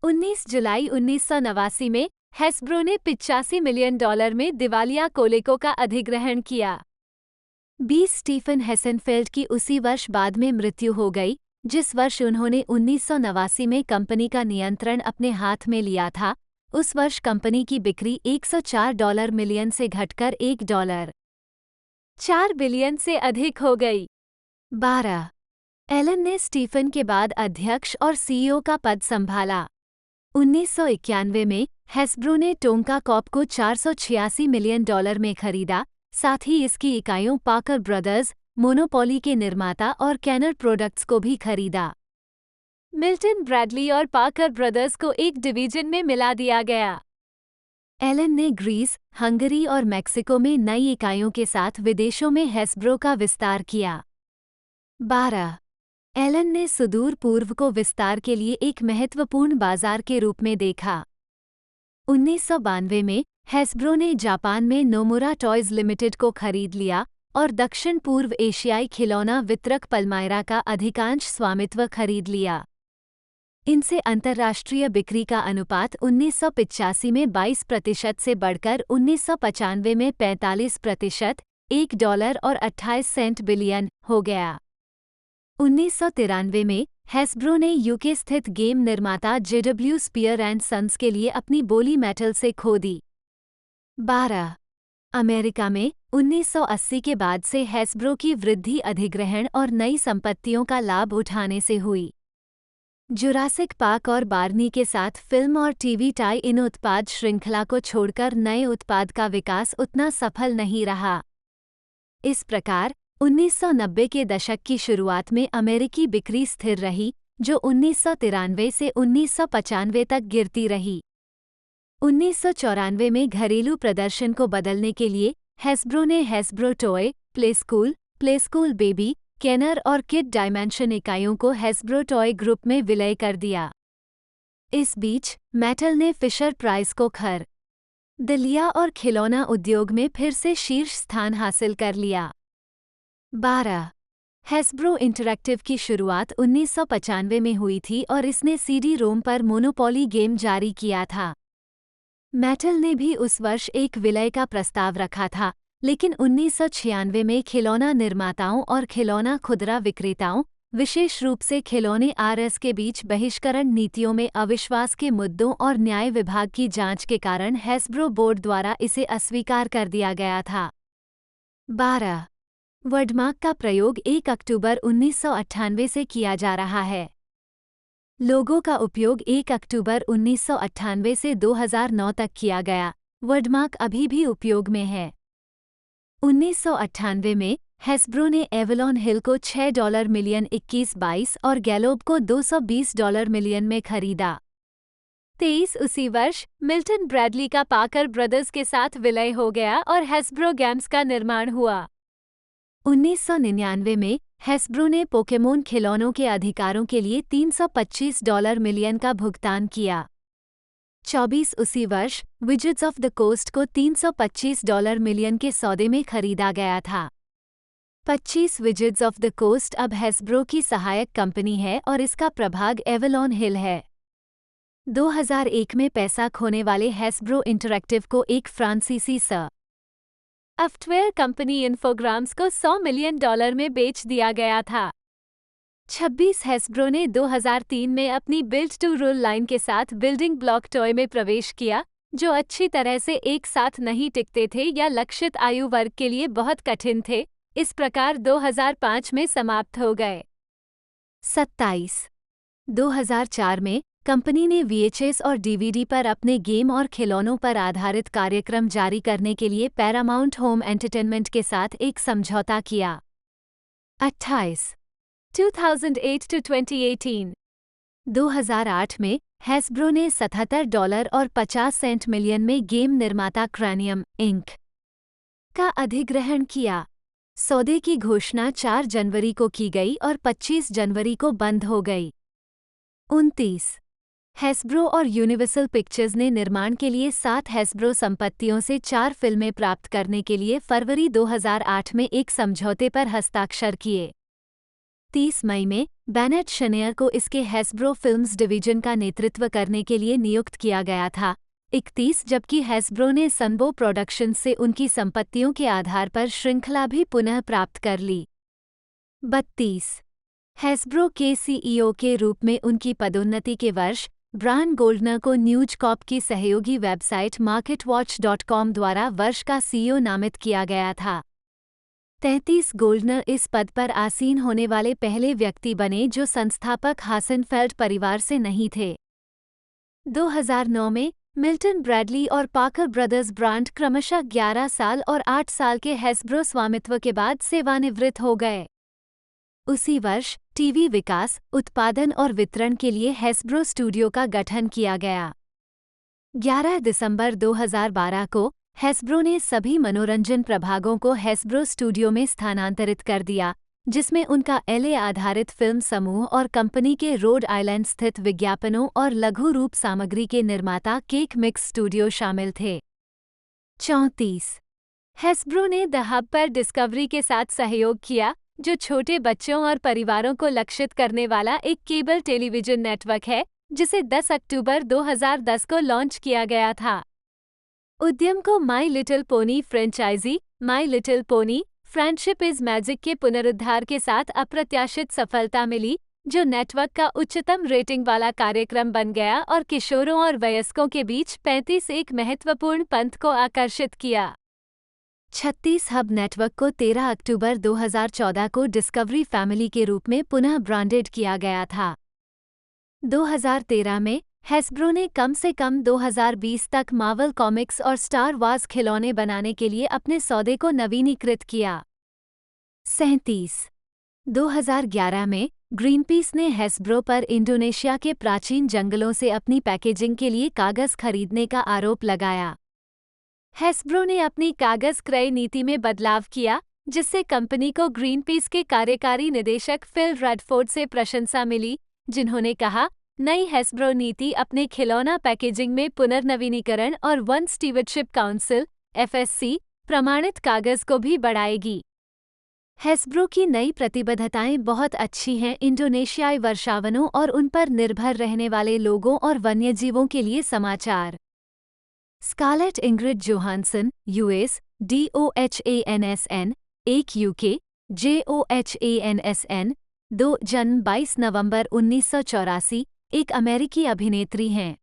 19 जुलाई 1989 में हैस्ब्रो ने $85 मिलियन में दिवालिया कोलेको का अधिग्रहण किया। 20 स्टीफन हेसेनफेल्ड की उसी वर्ष बाद में मृत्यु हो गई, जिस वर्ष उन्होंने 1989 में कंपनी का नियंत्रण अपने हाथ में लिया था। उस वर्ष कंपनी की बिक्री $104 मिलियन से घटकर $1.4 बिलियन से अधिक हो गई। 12 एलन ने स्टीफन के बाद अध्यक्ष और सीईओ का पद संभाला। 1991 में हैस्ब्रो ने टोंका कॉर्प को $486 मिलियन में खरीदा, साथ ही इसकी इकाइयों पाकर ब्रदर्स, मोनोपोली के निर्माता और कैनर प्रोडक्ट्स को भी खरीदा। मिल्टन ब्रैडली और पाकर ब्रदर्स को एक डिवीजन में मिला दिया गया। एलन ने ग्रीस, हंगरी और मेक्सिको में नई इकाइयों के साथ विदेशों में हैस्ब्रो का विस्तार किया। 12 एलन ने सुदूर पूर्व को विस्तार के लिए एक महत्वपूर्ण बाजार के रूप में देखा। 1992 में हैस्ब्रो ने जापान में नोमुरा टॉयज लिमिटेड को खरीद लिया और दक्षिण पूर्व एशियाई खिलौना वितरक पल्मायरा का अधिकांश स्वामित्व खरीद लिया। इनसे अंतर्राष्ट्रीय बिक्री का अनुपात 1985 में 22% से बढ़कर 1995 में 45%, $1 और 28 सेंट बिलियन हो गया। 1993 में हैस्ब्रो ने यूके स्थित गेम निर्माता JW स्पियर एंड सन्स के लिए अपनी बोली मेटल से खो दी। 12 अमेरिका में 1980 के बाद से हैस्ब्रो की वृद्धि अधिग्रहण और नई संपत्तियों का लाभ उठाने से हुई। जुरासिक पार्क और बार्नी के साथ फिल्म और टीवी टाई इन उत्पाद श्रृंखला को छोड़कर नए उत्पाद का विकास उतना सफल नहीं रहा। इस प्रकार 1990 के दशक की शुरुआत में अमेरिकी बिक्री स्थिर रही, जो 1993 से 1995 तक गिरती रही। 1994 में घरेलू प्रदर्शन को बदलने के लिए हैस्ब्रो ने Hasbro toy, Playskool baby, Kenner और किड डायमेंशन इकाइयों को हैस्ब्रो टॉय ग्रुप में विलय कर दिया। इस बीच मैटल ने फिशर प्राइस को खरीद लिया और खिलौना उद्योग में फिर से शीर्ष स्थान हासिल कर लिया। 12 हैस्ब्रो इंटरैक्टिव की शुरुआत 1995 में हुई थी और इसने सीडी रोम पर मोनोपोली गेम जारी किया था। मैटल ने भी उस वर्ष एक विलय का प्रस्ताव रखा था, लेकिन 1996 में खिलौना निर्माताओं और खिलौना खुदरा विक्रेताओं, विशेष रूप से खिलौने आरएस के बीच बहिष्करण नीतियों में अविश्वास के मुद्दों और न्याय विभाग की जांच के कारण हैस्ब्रो बोर्ड द्वारा इसे अस्वीकार कर दिया गया था। 12 वर्डमार्क का प्रयोग 1 अक्टूबर 1998 से किया जा रहा है। लोगो का उपयोग 1 अक्टूबर 1998 से 2009 तक किया गया। वर्डमार्क अभी भी उपयोग में है। 1998 में हैस्ब्रो ने एवलॉन हिल को $6 मिलियन 21-22 और गैलोब को $220 मिलियन में खरीदा। 23 उसी वर्ष मिल्टन ब्रैडली का पाकर ब्रदर्स के साथ विलय हो गया और हैस्ब्रो गेम्स का निर्माण हुआ। 1999 में हैस्ब्रो ने पोकेमोन खिलौनों के अधिकारों के लिए $325 मिलियन का भुगतान किया। 24 उसी वर्ष विज़ार्ड्स ऑफ द कोस्ट को $325 मिलियन के सौदे में खरीदा गया था। 25 विज़ार्ड्स ऑफ द कोस्ट अब हैस्ब्रो की सहायक कंपनी है और इसका प्रभाग एवलॉन हिल है। 2001 में पैसा खोने वाले हैस्ब्रो इंटरैक्टिव को एक फ्रांसीसी सॉफ्टवेयर कंपनी इन्फोग्राम्स को $100 मिलियन में बेच दिया गया था। 26 हैस्ब्रो ने 2003 में अपनी बिल्ड टू रूल लाइन के साथ बिल्डिंग ब्लॉक टॉय में प्रवेश किया, जो अच्छी तरह से एक साथ नहीं टिकते थे या लक्षित आयु वर्ग के लिए बहुत कठिन थे, इस प्रकार 2005 में समाप्त हो गए। 27 2004 में कंपनी ने VHS और DVD पर अपने गेम और खिलौनों पर आधारित कार्यक्रम जारी करने के लिए पैरामाउंट होम एंटरटेनमेंट के साथ एक समझौता किया। 28 2008 to 2018 2008 में हैस्ब्रो ने $77 और 50 सेंट मिलियन में गेम निर्माता क्रैनियम इंक का अधिग्रहण किया। सौदे की घोषणा 4 जनवरी को की गई और 25 जनवरी को बंद हो गई। 29। हैस्ब्रो और यूनिवर्सल पिक्चर्स ने निर्माण के लिए 7 हैस्ब्रो संपत्तियों से 4 फिल्में प्राप्त करने के लिए फरवरी 2008 में एक समझौते पर हस्ताक्षर किए। 30 मई में बेनेट शनेयर को इसके हैस्ब्रो फिल्म्स डिवीजन का नेतृत्व करने के लिए नियुक्त किया गया था। 31 जबकि हैस्ब्रो ने सनबो प्रोडक्शंस से उनकी संपत्तियों के आधार पर श्रृंखला भी पुनः प्राप्त कर ली। 32 हैस्ब्रो के सीईओ के रूप में उनकी पदोन्नति के वर्ष ब्रायन गोल्डनर को न्यूज कॉर्प की सहयोगी वेबसाइट marketwatch.com द्वारा वर्ष का सीईओ नामित किया गया था। 33 गोल्डनर इस पद पर आसीन होने वाले पहले व्यक्ति बने जो संस्थापक हासेनफेल्ड परिवार से नहीं थे। 2009 में मिल्टन ब्रैडली और पार्कर ब्रदर्स ब्रांड क्रमशः 11 साल और 8 साल के हैस्ब्रो स्वामित्व के बाद सेवानिवृत्त हो गए। उसी वर्ष टीवी विकास, उत्पादन और वितरण के लिए हैस्ब्रो स्टूडियो का गठन किया गया। 11 दिसंबर 2012 को हैस्ब्रो ने सभी मनोरंजन प्रभागों को हैस्ब्रो स्टूडियो में स्थानांतरित कर दिया, जिसमें उनका एलए आधारित फिल्म समूह और कंपनी के रोड आइलैंड स्थित विज्ञापनों और लघु रूप सामग्री के निर्माता केक मिक्स स्टूडियो शामिल थे। 34 हैस्ब्रो ने द हब पर डिस्कवरी के साथ सहयोग किया, जो छोटे बच्चों और परिवारों को लक्षित करने वाला एक केबल टेलीविजन नेटवर्क है, जिसे 10 अक्टूबर 2010 को लॉन्च किया गया था। उद्यम को My Little Pony franchise My Little Pony Friendship is Magic के पुनरुद्धार के साथ अप्रत्याशित सफलता मिली, जो नेटवर्क का उच्चतम रेटिंग वाला कार्यक्रम बन गया और किशोरों और वयस्कों के बीच 35 एक महत्वपूर्ण पंथ को आकर्षित किया। 36 हब नेटवर्क को 13 अक्टूबर 2014 को डिस्कवरी फैमिली के रूप में पुनः ब्रांडेड किया गया था। 2013 में हैस्ब्रो ने कम से कम 2020 तक मार्वल कॉमिक्स और स्टार वार्स खिलौने बनाने के लिए अपने सौदे को नवीनीकृत किया। 37 2011 में ग्रीनपीस ने हैस्ब्रो पर इंडोनेशिया के प्राचीन जंगलों से अपनी पैकेजिंग के लिए कागज खरीदने का आरोप लगाया। हैस्ब्रो ने अपनी कागज क्रय नीति में बदलाव किया, जिससे कंपनी को ग्रीनपीस के कार्यकारी निदेशक फिल रेडफोर्ड से प्रशंसा मिली, जिन्होंने कहा, नई हैस्ब्रो नीति अपने खिलौना पैकेजिंग में पुनर्नवीनीकरण और वन स्टीवर्डशिप काउंसिल (FSC) प्रमाणित कागज को भी बढ़ाएगी। हैस्ब्रो की नई प्रतिबद्धताएं बहुत अच्छी हैं। इंडोनेशियाई वर्षावनों और उन पर निर्भर रहने वाले लोगों और वन्यजीवों के लिए समाचार। Scarlett Ingrid Johansson, US, DOHANSN, 1 UK, JOHANSN, 2 जन्म 22 नवंबर 1984, एक अमेरिकी अभिनेत्री हैं।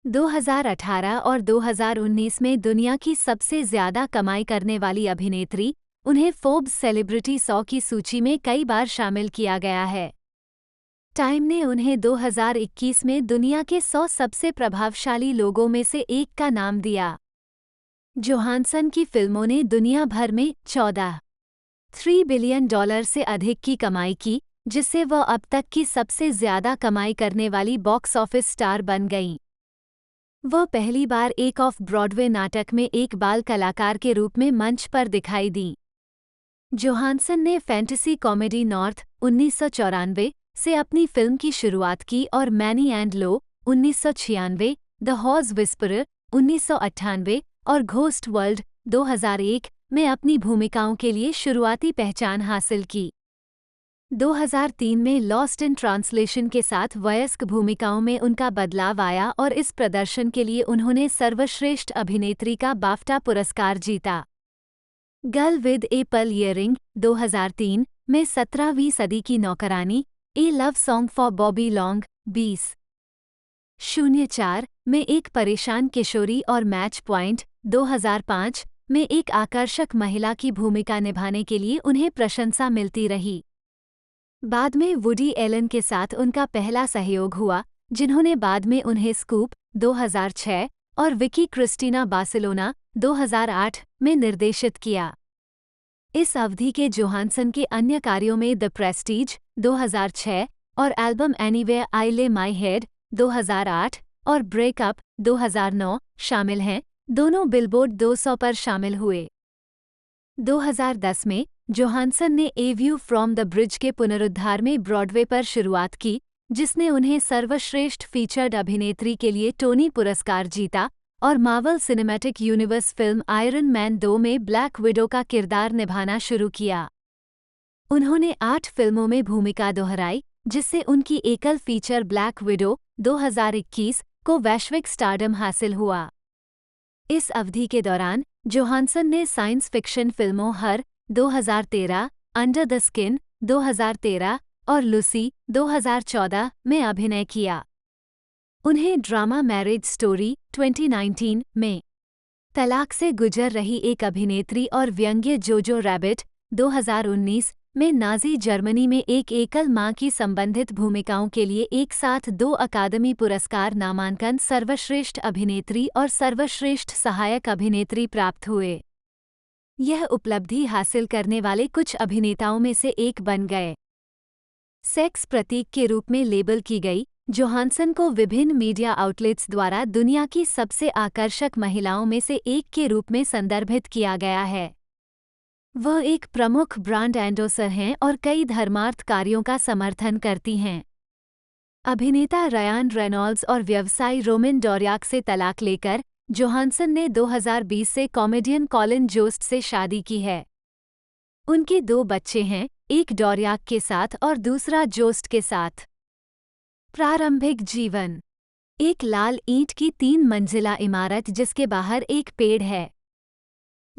2018 और 2019 में दुनिया की सबसे ज्यादा कमाई करने वाली अभिनेत्री, उन्हें फोर्ब्स सेलिब्रिटी 100 की सूची में कई बार शामिल किया गया है। टाइम ने उन्हें 2021 में दुनिया के 100 सबसे प्रभावशाली लोगों में से एक का नाम दिया। जोहानसन की फिल्मों ने दुनिया भर में $3 बिलियन से अधिक की कमाई की, जिससे वह अब तक की सबसे ज्यादा कमाई करने वाली बॉक्स ऑफिस स्टार बन गईं। वह पहली बार एक ऑफ ब्रॉडवे नाटक में एक बाल कलाकार के रूप में मंच पर दिखाई दीं। जोहानसन ने फैंटेसी कॉमेडी नॉर्थ 1994 से अपनी फिल्म की शुरुआत की और many and low 1996, the horse whisperer 1998 और घोस्ट वर्ल्ड 2001 में अपनी भूमिकाओं के लिए शुरुआती पहचान हासिल की। 2003 में लॉस्ट इन ट्रांसलेशन के साथ वयस्क भूमिकाओं में उनका बदलाव आया और इस प्रदर्शन के लिए उन्होंने सर्वश्रेष्ठ अभिनेत्री का बाफ्टा पुरस्कार जीता। Girl with a Pearl Earring 2003 में 17वीं सदी की नौकरानी, A Love Song for Bobby Long 2004 में एक परेशान किशोरी और मैच पॉइंट 2005 में एक आकर्षक महिला की भूमिका निभाने के लिए उन्हें प्रशंसा मिलती रही। बाद में वुडी एलन के साथ उनका पहला सहयोग हुआ, जिन्होंने बाद में उन्हें स्कूप 2006 और विकी क्रिस्टीना बार्सिलोना 2008 में निर्देशित किया। इस अवधि के जोहानसन के अन्य कार्यों में द प्रेस्टीज 2006 और एल्बम एनीवेयर आई ले माई हेड 2008 और ब्रेकअप 2009 शामिल हैं, दोनों बिलबोर्ड 200 पर शामिल हुए। 2010 में जोहानसन ने ए व्यू फ्रॉम द ब्रिज के पुनरुद्धार में ब्रॉडवे पर शुरुआत की, जिसने उन्हें सर्वश्रेष्ठ फीचर्ड अभिनेत्री के लिए टोनी पुरस्कार जीता, और Marvel cinematic universe film iron man 2 में ब्लैक विडो का किरदार निभाना शुरू किया। उन्होंने 8 फिल्मों में भूमिका दोहराई, जिससे उनकी एकल फीचर ब्लैक विडो 2021 को वैश्विक स्टारडम हासिल हुआ। इस अवधि के दौरान जोहानसन ने साइंस फिक्शन फिल्मों हर 2013, अंडर द स्किन 2013 और लूसी 2014 में अभिनय किया। उन्हें ड्रामा मैरिज स्टोरी 2019 में तलाक से गुजर रही एक अभिनेत्री और व्यंग्य जोजो रैबिट 2019 में नाज़ी जर्मनी में एक एकल मां की संबंधित भूमिकाओं के लिए एक साथ 2 अकादमी पुरस्कार नामांकन सर्वश्रेष्ठ अभिनेत्री और सर्वश्रेष्ठ सहायक अभिनेत्री प्राप्त हुए। यह उपलब्धि हासिल करने वाले कुछ अभिनेताओं में से एक बन गए। सेक्स प्रतीक के रूप में लेबल की गई, जोहानसन को विभिन्न मीडिया आउटलेट्स द्वारा दुनिया की सबसे आकर्षक महिलाओं में से एक के रूप में संदर्भित किया गया है। वह एक प्रमुख ब्रांड एंडोसर हैं और कई धर्मार्थ कार्यों का समर्थन करती हैं। अभिनेता रयान रेनॉल्ड्स और व्यवसायी रोमन डोरियाक से तलाक लेकर जोहानसन ने 2020 से कॉमेडियन कॉलिन जोस्ट से शादी की है। उनके 2 बच्चे हैं, एक डोरियाक के साथ और दूसरा जोस्ट के साथ। प्रारंभिक जीवन: एक लाल ईंट की 3 मंजिला इमारत जिसके बाहर एक पेड़ है।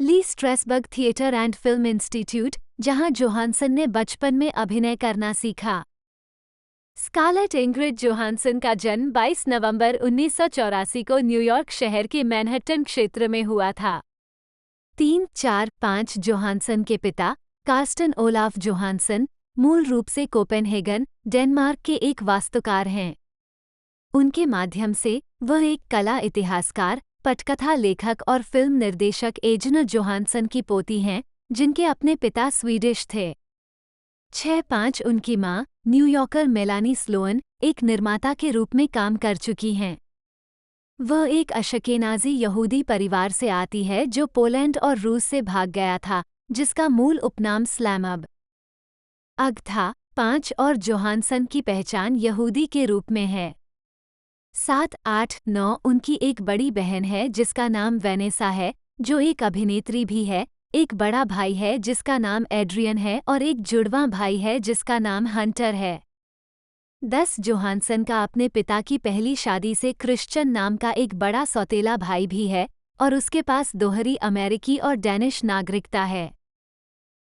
Lee Strasberg Theatre and Film Institute, जहां जोहानसन ने बचपन में अभिनय करना सीखा। स्कारलेट इंग्रिड जोहानसन का जन्म 22 नवंबर 1984 को न्यूयॉर्क शहर के मैनहट्टन क्षेत्र में हुआ था। 3-4-5 जोहानसन के पिता कार्स्टन ओलाफ जोहानसन मूल रूप से कोपेनहेगन, डेनमार्क के एक वास्तुकार हैं। उनके माध्यम से वह एक कला इतिहासकार, पटकथा लेखक और फिल्म निर्देशक एजना जोहानसन की पोती हैं, जिनके अपने पिता स्वीडिश थे। 6-5 उनकी मां, न्यूयॉर्कर मेलानी स्लोअन, एक निर्माता के रूप में काम कर चुकी हैं। वह एक अशकेनाज़ी यहूदी परिवार से आती है जो पोलैंड और रूस से भाग गया था, जिसका मूल उपनाम स्लैमब अग था। 5 और जोहानसन की पहचान यहूदी के रूप में है। 7-8-9 उनकी एक बड़ी बहन है जिसका नाम वेनेसा है, जो एक अभिनेत्री भी है। एक बड़ा भाई है जिसका नाम एड्रियन है और एक जुड़वां भाई है जिसका नाम हंटर है। 10 जोहानसन का अपने पिता की पहली शादी से क्रिश्चियन नाम का एक बड़ा सौतेला भाई भी है और उसके पास दोहरी अमेरिकी और डैनिश नागरिकता है।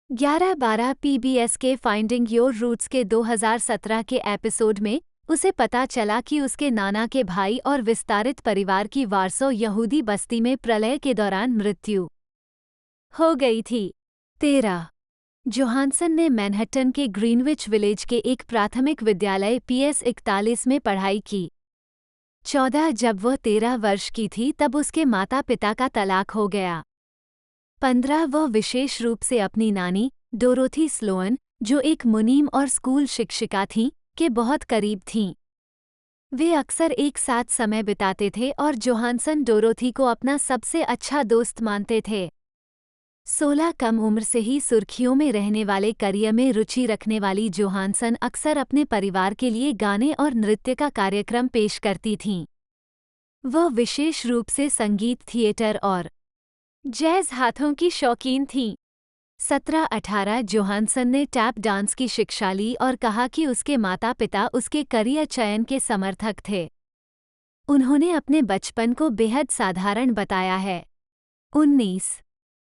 11-12 पीबीएस के फाइंडिंग योर रूट्स के 2017 के एपिसोड में उसे पता चला कि उसके नाना के भाई और विस्तारित परिवार की वारसो यहूदी बस्ती में प्रलय के दौरान मृत्यु हो गई थी। 13 जोहानसन ने मैनहट्टन के ग्रीनविच विलेज के एक प्राथमिक विद्यालय PS 41 में पढ़ाई की। 14 जब वह 13 वर्ष की थी तब उसके माता पिता का तलाक हो गया। 15 वह विशेष रूप से अपनी नानी डोरोथी स्लोअन, जो एक मुनीम और स्कूल शिक्षिका थीं, के बहुत करीब थीं। वे अक्सर एक साथ समय बिताते थे और जोहानसन डोरोथी को अपना सबसे अच्छा दोस्त मानते थे। 16 कम उम्र से ही सुर्खियों में रहने वाले करियर में रुचि रखने वाली जोहानसन अक्सर अपने परिवार के लिए गाने और नृत्य का कार्यक्रम पेश करती थीं। वह विशेष रूप से संगीत, थिएटर और जैज़ हाथों की शौकीन थीं। 17-18 जोहानसन ने टैप डांस की शिक्षा ली और कहा कि उसके माता पिता उसके करियर चयन के समर्थक थे। उन्होंने अपने बचपन को बेहद साधारण बताया है। 19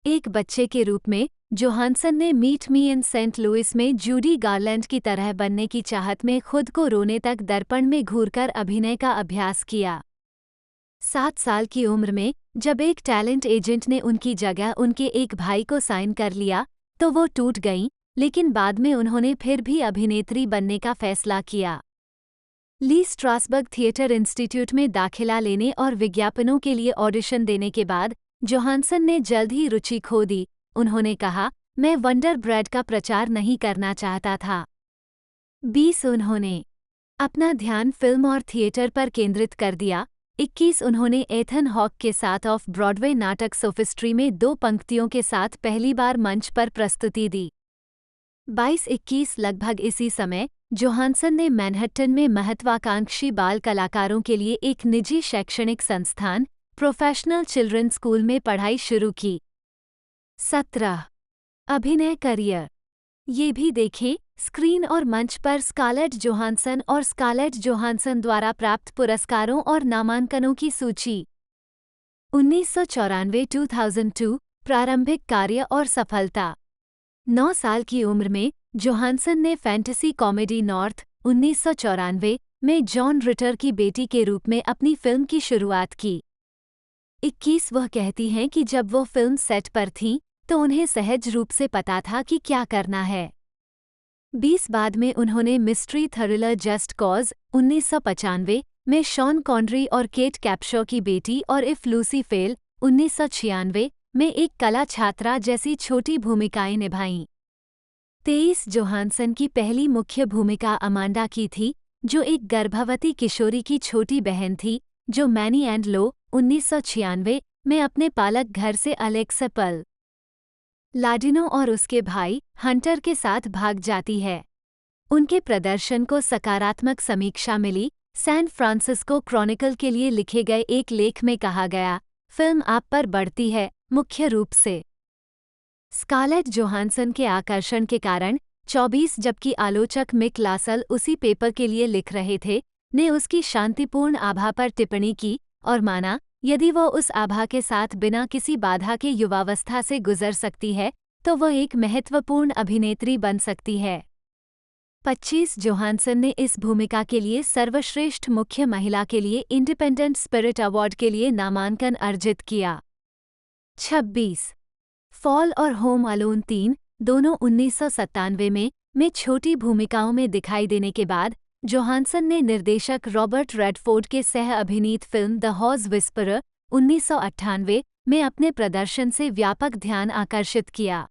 एक बच्चे के रूप में जोहानसन ने मीट मी इन सेंट लुइस में जूडी गार्लैंड की तरह बनने की चाहत में खुद को रोने तक दर्पण में घूरकर अभिनय का अभ्यास किया। 7 साल की उम्र में जब एक टैलेंट एजेंट ने उनकी जगह उनके एक भाई को साइन कर लिया तो वो टूट गईं, लेकिन बाद में उन्होंने फिर भी अभिनेत्री बनने का फैसला किया। ली स्ट्रासबर्ग थिएटर इंस्टीट्यूट में दाखिला लेने और विज्ञापनों के लिए ऑडिशन देने के बाद जोहानसन ने जल्द ही रुचि खो दी। उन्होंने कहा, मैं वंडर ब्रेड का प्रचार नहीं करना चाहता था। 20 उन्होंने अपना ध्यान फिल्म और थिएटर पर केंद्रित कर दिया। 21 उन्होंने एथन हॉक के साथ ऑफ ब्रॉडवे नाटक सोफिस्ट्री में 2 पंक्तियों के साथ पहली बार मंच पर प्रस्तुति दी। 22-21 लगभग इसी समय जोहानसन ने मैनहट्टन में महत्वाकांक्षी बाल कलाकारों के लिए एक निजी शैक्षणिक संस्थान प्रोफेशनल चिल्ड्रन स्कूल में पढ़ाई शुरू की। 17. अभिनय करियर। ये भी देखें स्क्रीन और मंच पर स्कारलेट जोहानसन और स्कारलेट जोहानसन द्वारा प्राप्त पुरस्कारों और नामांकनों की सूची। 1994-2002 प्रारंभिक कार्य और सफलता। 9 साल की उम्र में जोहानसन ने फैंटेसी कॉमेडी नॉर्थ 1994 में जॉन रिटर की बेटी के रूप में अपनी फिल्म की शुरुआत की। 21 वह कहती हैं कि जब वो फिल्म सेट पर थीं तो उन्हें सहज रूप से पता था कि क्या करना है। 20 बाद में उन्होंने मिस्ट्री थ्रिलर जस्ट कॉज 1995 में शॉन कॉनरी और केट कैप्शॉ की बेटी और इफ लूसी फेल 1996 में एक कला छात्रा जैसी छोटी भूमिकाएं निभाईं। 23 जोहानसन की पहली मुख्य भूमिका अमांडा की थी, जो एक गर्भवती किशोरी की छोटी बहन थी जो मैनी एंड लो 1996 में अपने पालक घर से अलेक्सा पल लाडिनो और उसके भाई हंटर के साथ भाग जाती है। उनके प्रदर्शन को सकारात्मक समीक्षा मिली। सैन फ्रांसिस्को क्रॉनिकल के लिए लिखे गए एक लेख में कहा गया, फिल्म आप पर बढ़ती है, मुख्य रूप से स्कारलेट जोहानसन के आकर्षण के कारण। 24 जबकि आलोचक मिक लासल उसी पेपर के लिए लिख रहे थे, ने उसकी शांतिपूर्ण आभा पर टिप्पणी की और माना यदि वह उस आभा के साथ बिना किसी बाधा के युवावस्था से गुजर सकती है तो वह एक महत्वपूर्ण अभिनेत्री बन सकती है। 25 जोहानसन ने इस भूमिका के लिए सर्वश्रेष्ठ मुख्य महिला के लिए इंडिपेंडेंट स्पिरिट अवार्ड के लिए नामांकन अर्जित किया। 26 फॉल और होम अलोन 3 दोनों 1997 में छोटी भूमिकाओं में दिखाई देने के बाद जोहानसन ने निर्देशक रॉबर्ट रेडफोर्ड के सह अभिनीत फिल्म द हॉज विस्परर 1998 में अपने प्रदर्शन से व्यापक ध्यान आकर्षित किया।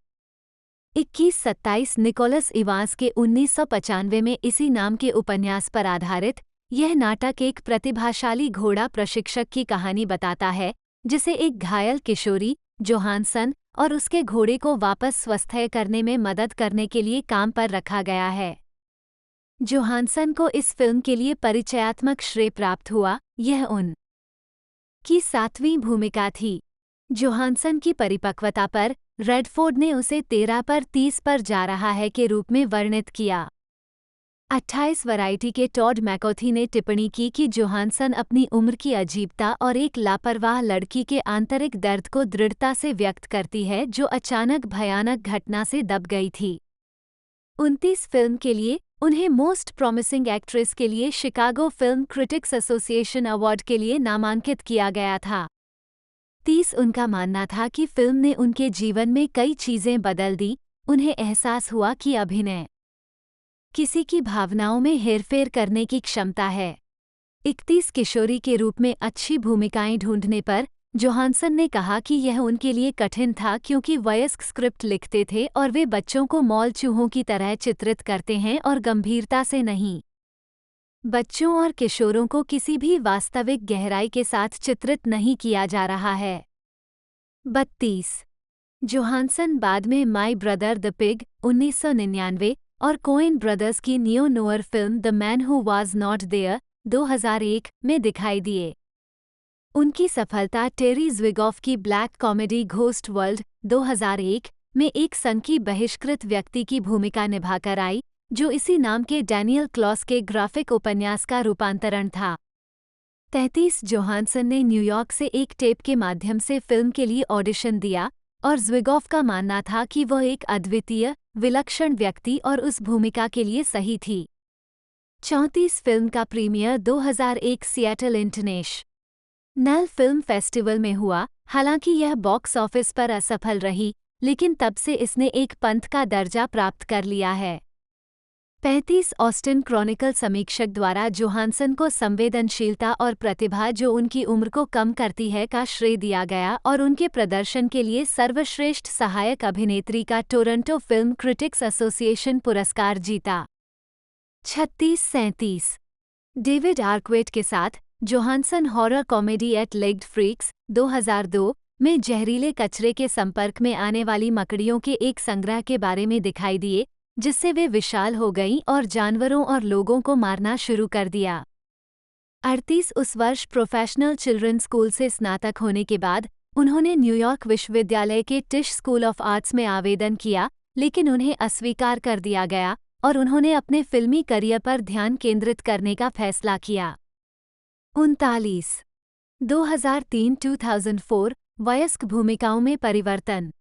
21-27 निकोलस इवांस के 1995 में इसी नाम के उपन्यास पर आधारित यह नाटक एक प्रतिभाशाली घोड़ा प्रशिक्षक की कहानी बताता है जिसे एक घायल किशोरी जोहानसन और उसके घोड़े को वापस स्वस्थ करने में मदद करने के लिए काम पर रखा गया है। जोहानसन को इस फिल्म के लिए परिचयात्मक श्रेय प्राप्त हुआ, यह उन की 7वीं भूमिका थी। जोहानसन की परिपक्वता पर रेडफोर्ड ने उसे 13 पर 30 पर जा रहा है के रूप में वर्णित किया। 28 वैरायटी के टॉड मैकोथी ने टिप्पणी की कि जोहानसन अपनी उम्र की अजीबता और एक लापरवाह लड़की के आंतरिक दर्द को दृढ़ता से व्यक्त करती है जो अचानक भयानक घटना से दब गई थी। 29 फिल्म के लिए उन्हें मोस्ट प्रॉमिसिंग एक्ट्रेस के लिए Chicago film critics association award के लिए नामांकित किया गया था। 30 उनका मानना था कि फिल्म ने उनके जीवन में कई चीजें बदल दी। उन्हें एहसास हुआ कि अभिनय किसी की भावनाओं में हेरफेर करने की क्षमता है। 31 किशोरी के रूप में अच्छी भूमिकाएं ढूंढने पर जोहानसन ने कहा कि यह उनके लिए कठिन था क्योंकि वयस्क स्क्रिप्ट लिखते थे और वे बच्चों को मॉल चूहों की तरह चित्रित करते हैं और गंभीरता से नहीं। बच्चों और किशोरों को किसी भी वास्तविक गहराई के साथ चित्रित नहीं किया जा रहा है। 32 जोहानसन बाद में माई ब्रदर द पिग 1999 और कोएन ब्रदर्स की neo noir film The Man Who Was Not There 2001 में दिखाई दिए। उनकी सफलता टेरी ज़्विगॉफ की ब्लैक कॉमेडी घोस्ट वर्ल्ड 2001 में एक संकी बहिष्कृत व्यक्ति की भूमिका निभाकर आई, जो इसी नाम के डैनियल क्लॉस के ग्राफिक उपन्यास का रूपांतरण था। 33 जोहानसन ने न्यूयॉर्क से एक टेप के माध्यम से फिल्म के लिए ऑडिशन दिया और ज़्विगॉफ का मानना था कि वह एक अद्वितीय, विलक्षण व्यक्ति और उस भूमिका के लिए सही थी। 34 फिल्म का premiere 2001 Seattle International Film Festival में हुआ। हालांकि यह बॉक्स ऑफिस पर असफल रही, लेकिन तब से इसने एक पंथ का दर्जा प्राप्त कर लिया है। 35 ऑस्टिन क्रॉनिकल समीक्षक द्वारा जोहानसन को संवेदनशीलता और प्रतिभा जो उनकी उम्र को कम करती है का श्रेय दिया गया और उनके प्रदर्शन के लिए सर्वश्रेष्ठ सहायक अभिनेत्री का टोरंटो फिल्म क्रिटिक्स एसोसिएशन पुरस्कार जीता। 36-37 डेविड आर्क्वेट के साथ Johansson horror comedy eight legged freaks 2002 में जहरीले कचरे के संपर्क में आने वाली मकड़ियों के एक संग्रह के बारे में दिखाई दिए, जिससे वे विशाल हो गईं और जानवरों और लोगों को मारना शुरू कर दिया। 38 उस वर्ष प्रोफेशनल चिल्ड्रन स्कूल से स्नातक होने के बाद उन्होंने न्यूयॉर्क विश्वविद्यालय के टिश स्कूल ऑफ आर्ट्स में आवेदन किया, लेकिन उन्हें अस्वीकार कर दिया गया और उन्होंने अपने फिल्मी करियर पर ध्यान केंद्रित करने का फैसला किया। 39 2003-2004 वयस्क भूमिकाओं में परिवर्तन।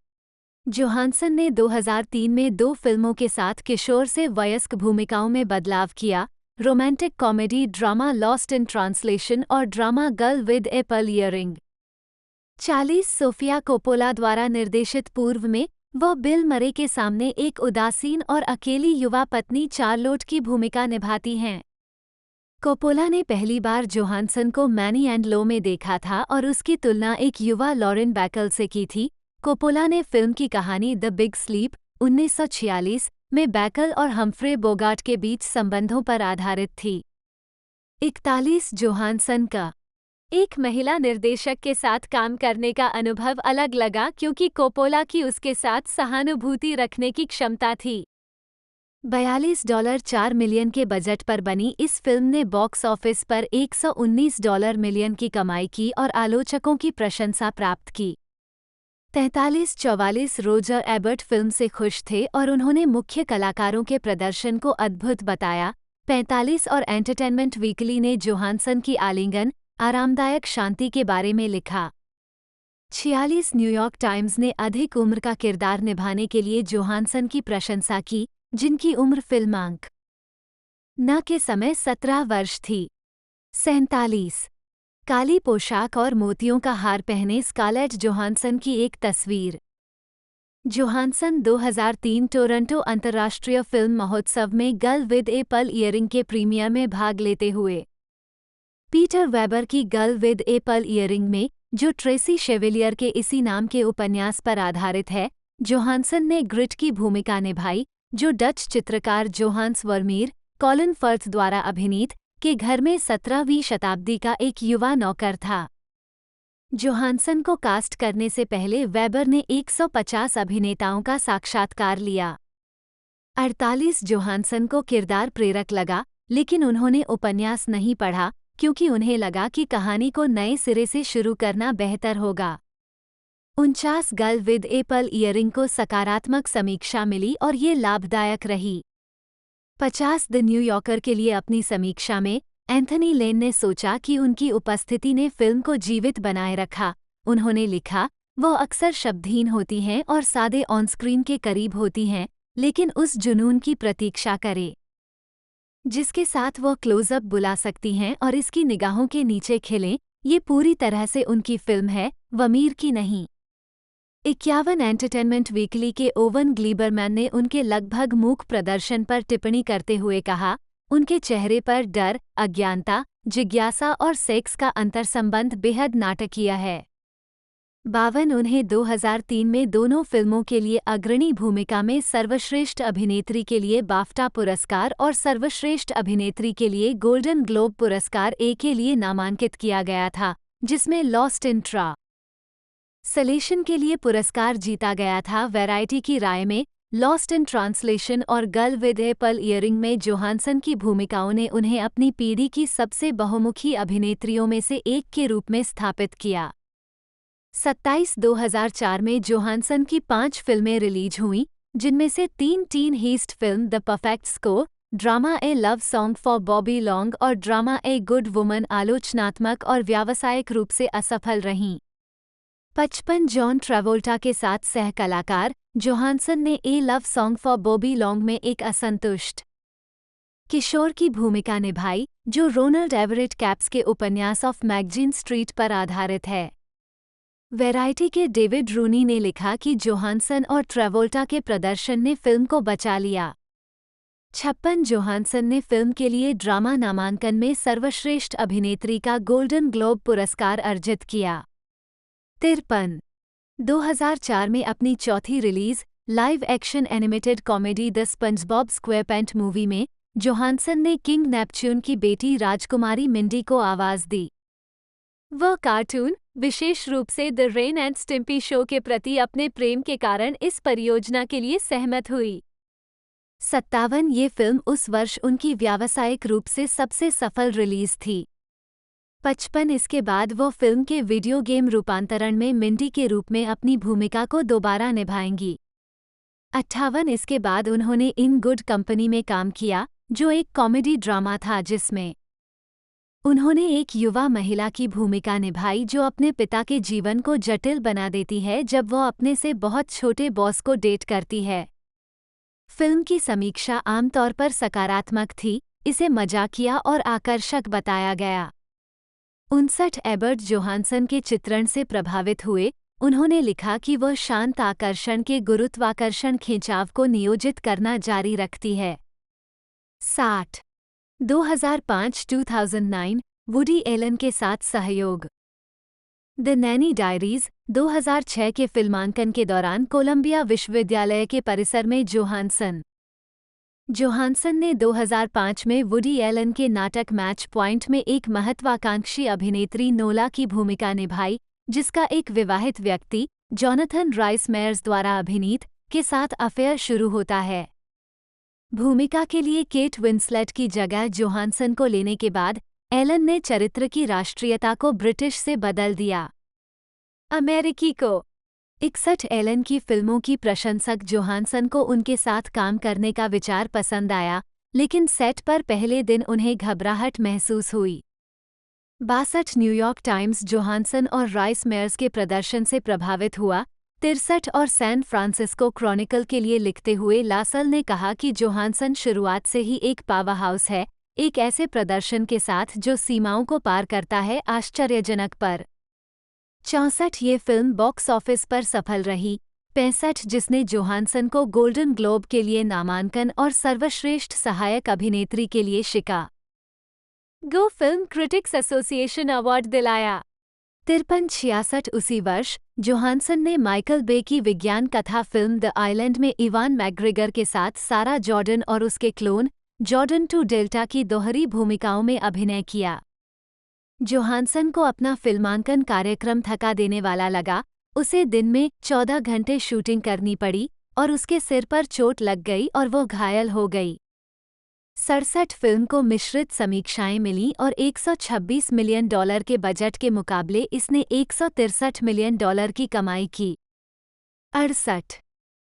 जोहानसन ने 2003 में 2 फिल्मों के साथ किशोर से वयस्क भूमिकाओं में बदलाव किया, romantic comedy drama Lost in Translation और drama Girl with a Pearl Earring. 40 Sofia Coppola द्वारा निर्देशित पूर्व में वह बिल मरे के सामने एक उदासीन और अकेली युवा पत्नी चार्लोट की भूमिका निभाती हैं। कोप्पोला ने पहली बार जोहानसन को मैनी एंड लो में देखा था और उसकी तुलना एक युवा लॉरेन बैकल से की थी। कोप्पोला ने फिल्म की कहानी द बिग स्लीप 1946 में बैकल और हम्फ्रे बोगार्ट के बीच संबंधों पर आधारित थी। 41 जोहानसन का एक महिला निर्देशक के साथ काम करने का अनुभव अलग लगा क्योंकि कोप्पोला की उसके साथ सहानुभूति रखने की क्षमता थी। $42 मिलियन के बजट पर बनी इस फिल्म ने बॉक्स ऑफिस पर $119 मिलियन की कमाई की और आलोचकों की प्रशंसा प्राप्त की। 43-44 रोजर एबर्ट फिल्म से खुश थे और उन्होंने मुख्य कलाकारों के प्रदर्शन को अद्भुत बताया। 45 और एंटरटेनमेंट वीकली ने जोहानसन की आलिंगन आरामदायक शांति के बारे में लिखा। 46 न्यूयॉर्क टाइम्स ने अधिक उम्र का किरदार निभाने के लिए जोहानसन की प्रशंसा की, जिनकी उम्र फिल्मांक न के समय 17 वर्ष थी। 47 काली पोशाक और मोतियों का हार पहने स्कारलेट जोहानसन की एक तस्वीर। जोहानसन 2003 टोरंटो अंतर्राष्ट्रीय फिल्म महोत्सव में Girl with a Pearl Earring के प्रीमियर में भाग लेते हुए पीटर वेबर की Girl with a Pearl Earring में, जो ट्रेसी शेवेलियर के इसी नाम के उपन्यास पर आधारित है, जोहानसन ने ग्रिट की भूमिका निभाई, जो डच चित्रकार जोहान्स वर्मीर कॉलिन फर्थ द्वारा अभिनीत के घर में 17वीं शताब्दी का एक युवा नौकर था। जोहानसन को कास्ट करने से पहले वेबर ने 150 अभिनेताओं का साक्षात्कार लिया। 48 जोहानसन को किरदार प्रेरक लगा, लेकिन उन्होंने उपन्यास नहीं पढ़ा क्योंकि उन्हें लगा कि कहानी को नए सिरे से शुरू करना बेहतर होगा। 49 Girl with a Pearl Earring को सकारात्मक समीक्षा मिली और ये लाभदायक रही। 50 द न्यूयॉर्कर के लिए अपनी समीक्षा में एंथनी लेन ने सोचा कि उनकी उपस्थिति ने फिल्म को जीवित बनाए रखा। उन्होंने लिखा, वो अक्सर शब्दहीन होती हैं और सादे ऑनस्क्रीन के करीब होती हैं, लेकिन उस जुनून की प्रतीक्षा करे जिसके साथ वो क्लोजअप बुला सकती हैं और इसकी निगाहों के नीचे खिलें, ये पूरी तरह से उनकी फिल्म है, वमीर की नहीं। 51 एंटरटेनमेंट वीकली के ओवन ग्लीबरमैन ने उनके लगभग मूक प्रदर्शन पर टिप्पणी करते हुए कहा, उनके चेहरे पर डर, अज्ञानता, जिज्ञासा और सेक्स का अंतर्संबंध बेहद नाटकीय है। 52 उन्हें 2003 में दोनों फिल्मों के लिए अग्रणी भूमिका में सर्वश्रेष्ठ अभिनेत्री के लिए बाफ्टा पुरस्कार और सर्वश्रेष्ठ अभिनेत्री के लिए गोल्डन ग्लोब पुरस्कार ए के लिए नामांकित किया गया था, जिसमें लॉस्ट इन ट्रांसलेशन के लिए पुरस्कार जीता गया था। वैरायटी की राय में लॉस्ट इन ट्रांसलेशन और Girl with a Pearl Earring में जोहानसन की भूमिकाओं ने उन्हें अपनी पीढ़ी की सबसे बहुमुखी अभिनेत्रियों में से एक के रूप में स्थापित किया। 27 2004 में जोहानसन की 5 फिल्में रिलीज हुईं, जिनमें से 3 tin heist film the perfect score, drama A Love Song for Bobby long और ड्रामा ए गुड वुमन आलोचनात्मक और व्यावसायिक रूप से असफल रहीं। 55 जॉन ट्रेवोल्टा के साथ सह-कलाकार, जोहानसन ने A Love Song for Bobby Long में एक असंतुष्ट किशोर की भूमिका निभाई, जो रोनाल्ड एवरेट कैप्स के उपन्यास ऑफ मैगजीन स्ट्रीट पर आधारित है। वैरायटी के डेविड रूनी ने लिखा कि जोहानसन और ट्रेवोल्टा के प्रदर्शन ने फिल्म को बचा लिया। 56 जोहानसन ने फिल्म के लिए ड्रामा नामांकन में सर्वश्रेष्ठ अभिनेत्री का गोल्डन ग्लोब पुरस्कार अर्जित किया। 53 2004 में अपनी चौथी release live action animated comedy the SpongeBob SquarePants movie में जोहानसन ने किंग नेपच्यून की बेटी राजकुमारी मिंडी को आवाज दी। वह कार्टून, विशेष रूप से द रेन एंड स्टिम्पी शो के प्रति अपने प्रेम के कारण इस परियोजना के लिए सहमत हुई। 57 ये फिल्म उस वर्ष उनकी व्यावसायिक रूप से सबसे सफल रिलीज थी। 55 इसके बाद वो फिल्म के वीडियो गेम रूपांतरण में मिंडी के रूप में अपनी भूमिका को दोबारा निभाएंगी। 58 इसके बाद उन्होंने इन गुड कंपनी में काम किया, जो एक कॉमेडी ड्रामा था जिसमें उन्होंने एक युवा महिला की भूमिका निभाई जो अपने पिता के जीवन को जटिल बना देती है जब वो अपने से बहुत छोटे बॉस को डेट करती है। फिल्म की समीक्षा आमतौर पर सकारात्मक थी, इसे मजाकिया और आकर्षक बताया गया। 59 एबर्ट जोहानसन के चित्रण से प्रभावित हुए, उन्होंने लिखा कि वह शांत आकर्षण के गुरुत्वाकर्षण खिंचाव को नियोजित करना जारी रखती है। 60 2005-2009 वुडी एलन के साथ सहयोग। द नैनी डायरीज 2006 के फिल्मांकन के दौरान कोलंबिया विश्वविद्यालय के परिसर में जोहानसन ने 2005 में वुडी एलन के नाटक मैच पॉइंट में एक महत्वाकांक्षी अभिनेत्री नोला की भूमिका निभाई, जिसका एक विवाहित व्यक्ति जॉनथन राइस मेयर्स द्वारा अभिनीत के साथ अफेयर शुरू होता है। भूमिका के लिए केट विंसलेट की जगह जोहानसन को लेने के बाद एलन ने चरित्र की राष्ट्रीयता को ब्रिटिश से बदल दिया। अमेरिकी को 61 एलन की फिल्मों की प्रशंसक जोहानसन को उनके साथ काम करने का विचार पसंद आया, लेकिन सेट पर पहले दिन उन्हें घबराहट महसूस हुई। 62 न्यूयॉर्क टाइम्स जोहानसन और राइस मेयर्स के प्रदर्शन से प्रभावित हुआ। 63 और सैन फ्रांसिस्को क्रॉनिकल के लिए लिखते हुए लासल ने कहा कि जोहानसन शुरुआत से ही एक पावरहाउस है, एक ऐसे प्रदर्शन के साथ जो सीमाओं को पार करता है, आश्चर्यजनक पर। 64 ये फिल्म बॉक्स ऑफिस पर सफल रही। 65 जिसने जोहानसन को गोल्डन ग्लोब के लिए नामांकन और सर्वश्रेष्ठ सहायक अभिनेत्री के लिए Chicago film critics association award दिलाया। 53-66 उसी वर्ष जोहानसन ने माइकल बे की विज्ञान कथा फिल्म द आइलैंड में इवान मैकग्रेगर के साथ सारा जॉर्डन और उसके क्लोन जॉर्डन टू डेल्टा की दोहरी भूमिकाओं में अभिनय किया। जोहानसन को अपना फिल्मांकन कार्यक्रम थका देने वाला लगा, उसे दिन में 14 घंटे शूटिंग करनी पड़ी और उसके सिर पर चोट लग गई और वो घायल हो गई। 67 फिल्म को मिश्रित समीक्षाएं मिलीं और $126 मिलियन के बजट के मुकाबले इसने $163 मिलियन की कमाई की। 68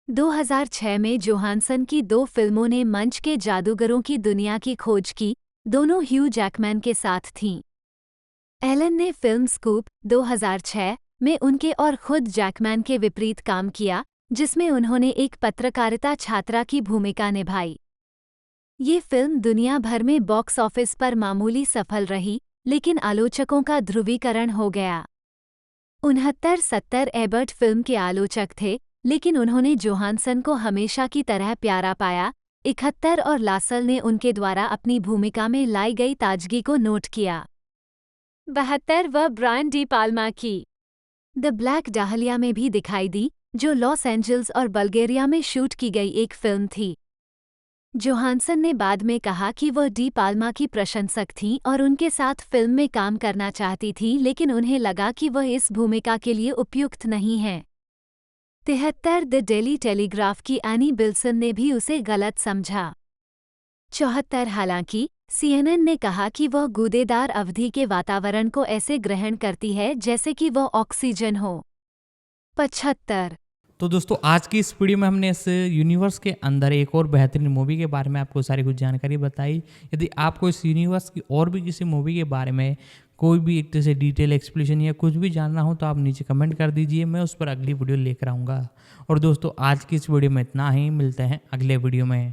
2006 में जोहानसन की 2 फिल्मों ने मंच के जादूगरों की दुनिया की खोज की, दोनों ह्यू जैकमैन के साथ थीं। एलन ने फिल्म स्कूप 2006 में उनके और खुद जैकमैन के विपरीत काम किया, जिसमें उन्होंने एक पत्रकारिता छात्रा की भूमिका निभाई। ये फिल्म दुनिया भर में बॉक्स ऑफिस पर मामूली सफल रही, लेकिन आलोचकों का ध्रुवीकरण हो गया। 69-70 एबर्ट फिल्म के आलोचक थे, लेकिन उन्होंने जोहानसन को हमेशा की तरह प्यारा पाया। 71 और लासल ने उनके द्वारा अपनी भूमिका में लाई गई ताजगी को नोट किया। 72 वह ब्रायन डी पाल्मा की द ब्लैक डाहलिया में भी दिखाई दी, जो लॉस एंजल्स और बल्गेरिया में शूट की गई एक फिल्म थी। जोहानसन ने बाद में कहा कि वह डी पाल्मा की प्रशंसक थीं और उनके साथ फिल्म में काम करना चाहती थीं, लेकिन उन्हें लगा कि वह इस भूमिका के लिए उपयुक्त नहीं हैं। 73 द डेली टेलीग्राफ की एनी बिल्सन ने भी उसे गलत समझा। 74 हालांकि CNN ने कहा कि वह गूदेदार अवधि के वातावरण को ऐसे ग्रहण करती है जैसे कि वह ऑक्सीजन हो। 75 तो दोस्तों आज की इस वीडियो में हमने इस यूनिवर्स के अंदर एक और बेहतरीन मूवी के बारे में आपको सारी कुछ जानकारी बताई। यदि आपको इस यूनिवर्स की और भी किसी मूवी के बारे में कोई भी एक तरह से डिटेल एक्सप्लेनेशन या कुछ भी जानना हो तो आप नीचे कमेंट कर दीजिए, मैं उस पर अगली वीडियो लेकर आऊँगा। और दोस्तों आज की इस वीडियो में इतना ही, मिलते हैं अगले वीडियो में।